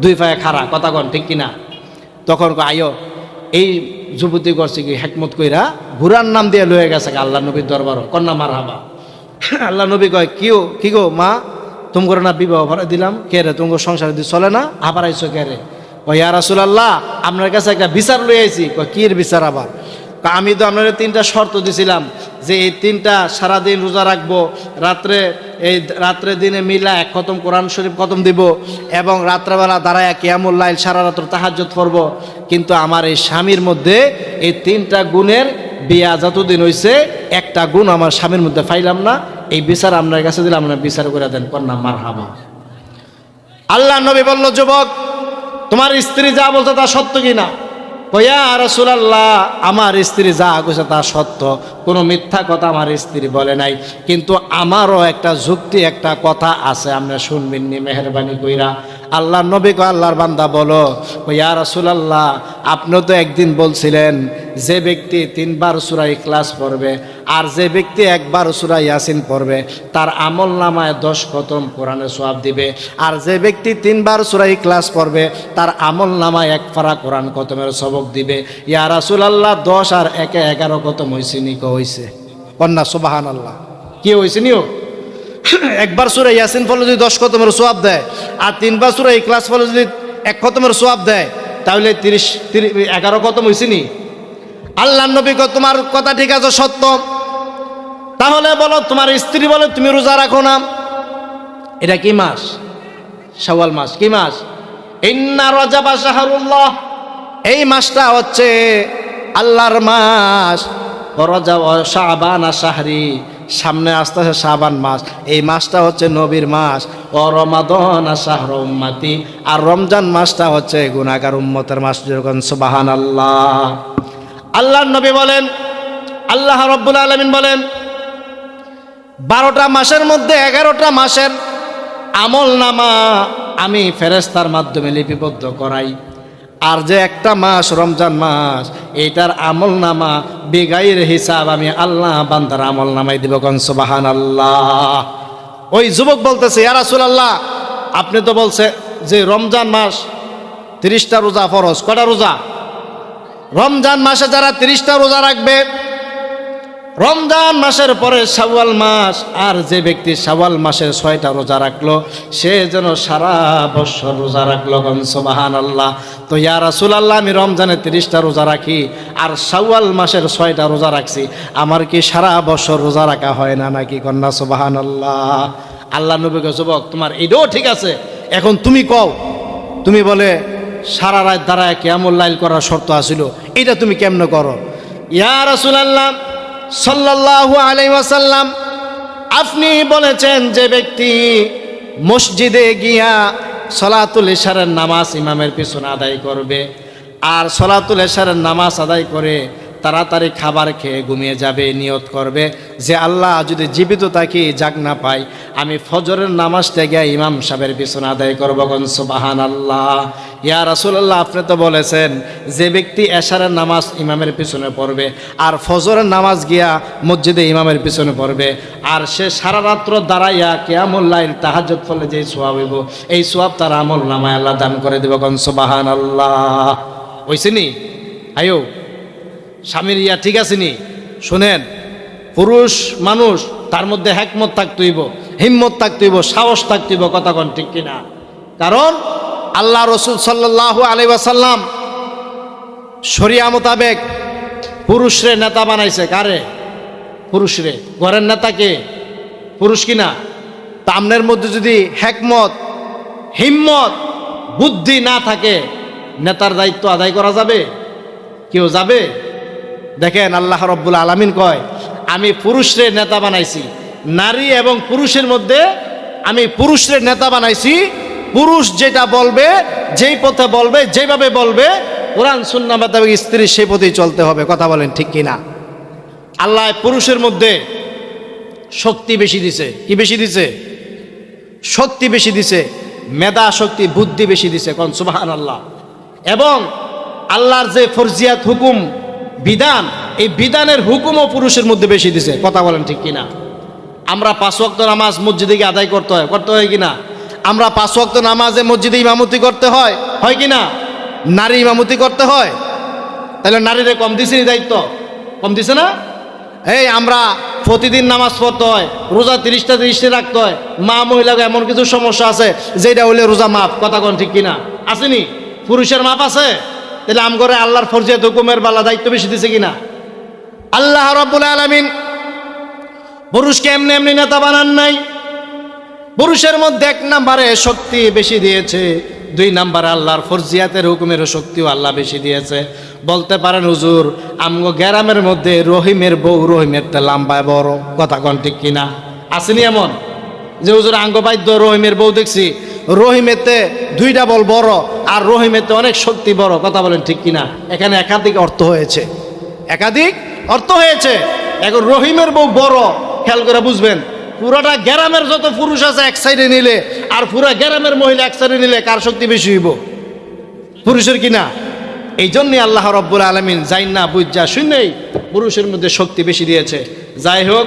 2 পায়ে খাড়া। কথা কন ঠিক কিনা? তখন আইও। এই যুবতী করছে কি হেকমত কইরা ঘুরার নাম দিয়ে লয়ে গেছে আল্লাহ নবীর দরবারও। কন্যা মারহাবা। আল্লাহ নবী কয়, কি গো মা, তুমি করে না বিবাহ ভরা দিলাম, কে রে তোমার সংসার যদি চলে না, আবার আইসো কে রে? ও ইয়া রাসূলুল্লাহ, আপনার কাছে একটা বিচার লই আইছি। কি এর বিচার আবার? আমি তো আপনার 3টা শর্ত দিছিলাম যে এই 3টা সারাদিন রোজা রাখবো, রাত্রে দিনে মিলা 1 খতম কোরআন শরীফ খতম দিব, এবং রাত্রেবেলা দাঁড়ায় কিয়ামুল লাইল সারা রাত্র তাহাজ্জুদ পড়ব। কিন্তু আমার এই স্বামীর মধ্যে এই 3টা গুণের বিয়া যতদিন হইছে, একটা গুণ আমার স্বামীর মধ্যে পাইলাম না। এই বিচার আপনার কাছে দিলাম, আপনার বিচার করে দেন। কন্যা মারহাবা। আল্লাহ নবী বলল, যুবক, তোমার স্ত্রী যা বলছে তা সত্য কিনা? কইয়া রাসূলুল্লাহ, আমার স্ত্রী যা কইছে তা সত্য, কোনো মিথ্যা কথা আমার স্ত্রী বলে নাই। কিন্তু আমারও একটা যুক্তি, একটা কথা আছে, আপনি শুনবেন নি মেহেরবানি কইরা? আল্লাহর নবী কয়, আল্লাহর বান্দা বলো। ইয়া রাসূলুল্লাহ, আপনিও তো একদিন বলছিলেন যে ব্যক্তি 3 বার সূরা ইখলাস পড়বে আর যে ব্যক্তি 1 বার সূরা ইয়াসিন পড়বে, তার আমল নামায় 10 খতম কোরআনের সওয়াব দিবে। আর যে ব্যক্তি 3 বার সূরা ইখলাস পড়বে, তার আমল নামায় 1 পারা কোরআন খতমের সবক দিবে। ইয়া রাসূলুল্লাহ, 10 আর 1 এ 11 খতম হইছে নি? হইছে। কন্যা সুবহানাল্লাহ। কি হইছে নিও? 1 বার সূরা ইয়াসিন পড়লে যদি 10 খতমের সওয়াব দেয়, আর 3 বার সূরা ইখলাস পড়লে যদি 1 খতমের সওয়াব দেয়, তাহলে 11 খতম হইছে নি? আল্লাহর নবী কয়, তোমার কথা ঠিক আছে, সত্য। তাহলে বলো, তোমার স্ত্রী বলে তুমি রোজা রাখো না। এটা কি মাস? শাওয়াল মাস। কি মাস? ইন্না রাজাবা শাহরুল্লাহ, এই মাসটা হচ্ছে আল্লাহর মাস। শাবান আর শাহরি, সামনে আসতে আছে শাবান মাস, এই মাসটা হচ্ছে নবীর মাস। ও রমাদান আর শাহর উম্মতি, আর রমজান মাসটা হচ্ছে গুনাহগার উম্মতের মাস। যখন সুবহানাল্লাহ। আল্লাহর নবী বলেন, আল্লাহ রাব্বুল আলামিন বলেন, 12টা মাসের মধ্যে 11টা মাসের আমল নামা আমি ফেরেশতার মাধ্যমে লিপিবদ্ধ করাই। আর যে একটা মাস রমজান মাস, এইটার আমল নামা বেগাইর হিসাব আমি আল্লাহ বান্দার আমল নামাই দিব। কোন সুবহানাল্লাহ। ওই যুবক বলতেছে, ইয়া রাসূলুল্লাহ, আপনি তো বলছে যে রমজান মাস 30টা রোজা ফরজ। কটা রোজা? রমজান মাসে যারা 30টা রোজা রাখবে, রমজান মাসের পরে শাওয়াল মাস, আর যে ব্যক্তি শাওয়াল মাসের 6টা রোজা রাখলো, সে যেন সারা বছর রোজা রাখলো। সুবহানাল্লাহ। তো ইয়া রাসূলুল্লাহ, আমি রমজানে 30টা রোজা রাখি আর শাওয়াল মাসের 6টা রোজা রাখছি, আমার কি সারা বছর রোজা রাখা হয় না নাকি? কন্যা সুবহানাল্লাহ। আল্লাহ নবীকে, যুবক তোমার এটাও ঠিক আছে, এখন তুমি কও, তুমি বলে সারা রাত দাঁড়ায় কিয়ামুল লাইল করার শর্ত আছিল, এটা তুমি কেমনে করো? ইয়া রাসূলুল্লাহ সাল্লাল্লাহু আলাইহি ওয়াসাল্লাম, আপনি বলেছেন যে ব্যক্তি মসজিদে গিয়া সলাতুল ইশারের নামাজ ইমামের পিছনে আদায় করবে, আর সলাতুল ইশারের নামাজ আদায় করে তাড়াতাড়ি খাবার খেয়ে ঘুমিয়ে যাবে, নিয়ত করবে যে আল্লাহ যদি জীবিত থাকি, জাগ না পাই, আমি ফজরের নামাজটা গিয়ে ইমাম সাহেবের পিছনে আদায় করবো। সুবহানাল্লাহ। ইয়া রাসূলুল্লাহ, আপনি তো বলেছেন যে ব্যক্তি এশারের নামাজ ইমামের পিছনে পড়বে আর ফজরের নামাজ গিয়া মসজিদে ইমামের পিছনে পড়বে, আর সে সারা রাত্র দাঁড়াইয়া কিয়ামুল লাইল তাহাজ্জুদ পড়লে যেই সওয়াব হইব, এই সওয়াব তার আমল নামায় আল্লাহ দান করে দেব। সুবহানাল্লাহ। হইছেনি? আয়ো স্বামীর ইয়া ঠিক আছে নি? শুনেন, পুরুষ মানুষ, তার মধ্যে হিকমত থাকতেইব, হিম্মত থাকতেইব, সাহস থাকতেইব। কথা কোন ঠিক কিনা? কারণ আল্লাহ রসুল সাল্লাল্লাহু আলাইহি ওয়াসাল্লাম শরিয়া মোতাবেক পুরুষরে নেতা বানাইছে। কারে? পুরুষরে। ঘরের নেতাকে পুরুষ কিনা? তামনের মধ্যে যদি হিকমত, হিম্মত, বুদ্ধি না থাকে, নেতার দায়িত্ব আদায় করা যাবে? কেউ যাবে? দেখেন, আল্লাহ রাব্বুল আলামিন কয়, আমি পুরুষরে নেতা বানাইছি। নারী এবং পুরুষের মধ্যে আমি পুরুষরে নেতা বানাইছি। পুরুষ যেটা বলবে, যেই পথে বলবে, যেভাবে বলবে, কোরআন সুন্নাহ মোতাবেক স্ত্রী সেই পথেই চলতে হবে। কথা বলেন ঠিক কিনা? আল্লাহ পুরুষের মধ্যে শক্তি বেশি দিছে। কি বেশি দিছে? শক্তি বেশি দিছে, মেধা শক্তি, বুদ্ধি বেশি দিছে। কোন সুবহানাল্লাহ। এবং আল্লাহর যে ফরজিয়াত হুকুম, বিধান, এই বিধানের হুকুমও পুরুষের মধ্যে বেশি দিছে। কথা বলেন ঠিক কিনা? আমরা 5 ওয়াক্ত নামাজ মসজিদে গিয়ে আদায় করতে হয় কিনা? আমরা 5 ওয়াক্ত নামাজে মসজিদে ইমামতি করতে হয় কিনা? নারী ইমামতি করতে হয়। তাহলে নারীরে কম দিছে নি দায়িত্ব? কম দিছে না? এই আমরা প্রতিদিন নামাজ পড়তে হয়, রোজা 30টা রাখতে হয়। মা মহিলাকে এমন কিছু সমস্যা আছে যেটা হলে রোজা মাফ। কথা কোন ঠিক কিনা? আসেনি? পুরুষের মাপ আছে। তাহলে আমগরে আল্লাহর ফরজিয়াত হুকুমের বালা দায়িত্ব বেশি দিছে কিনা? আল্লাহ রাব্বুল আলামিন পুরুষকে এমনি এমনি নেতা বানান নাই। পুরুষের মধ্যে 1 নম্বরে শক্তি বেশি দিয়েছে, 2 নম্বরে আল্লাহর ফরজিয়াতের হুকুমের শক্তিও আল্লাহ বেশি দিয়েছে। বলতে পারেন হুজুর, আমগো গ্রামের মধ্যে রহিমের বউ রহিমের তে লম্বায় বড়। কথা কোন ঠিক কিনা? আসেনি এমন যে হুজুর আঙ্গ বাদ্য রহিমের বউ দেখছি, রহিমেতে 2 ডাবল বড় আর রহিমেতে অনেক শক্তি বড়। কথা বলেন ঠিক কিনা? এখানে একাধিক অর্থ হয়েছে, একাধিক অর্থ হয়েছে। এখন রহিমের বউ বড়, খেয়াল করে বুঝবেন। পুরাটা গ্রামের যত পুরুষ আছে এক সাইডে নিলে, আর পুরা গ্রামের মহিলা এক সাইডে নিলে কার শক্তি বেশি হইব? পুরুষের কিনা? এই জন্যই আল্লাহ রাব্বুল আলামিন যাই না বুঝা শুনেই পুরুষের মধ্যে শক্তি বেশি দিয়েছে। যাই হোক,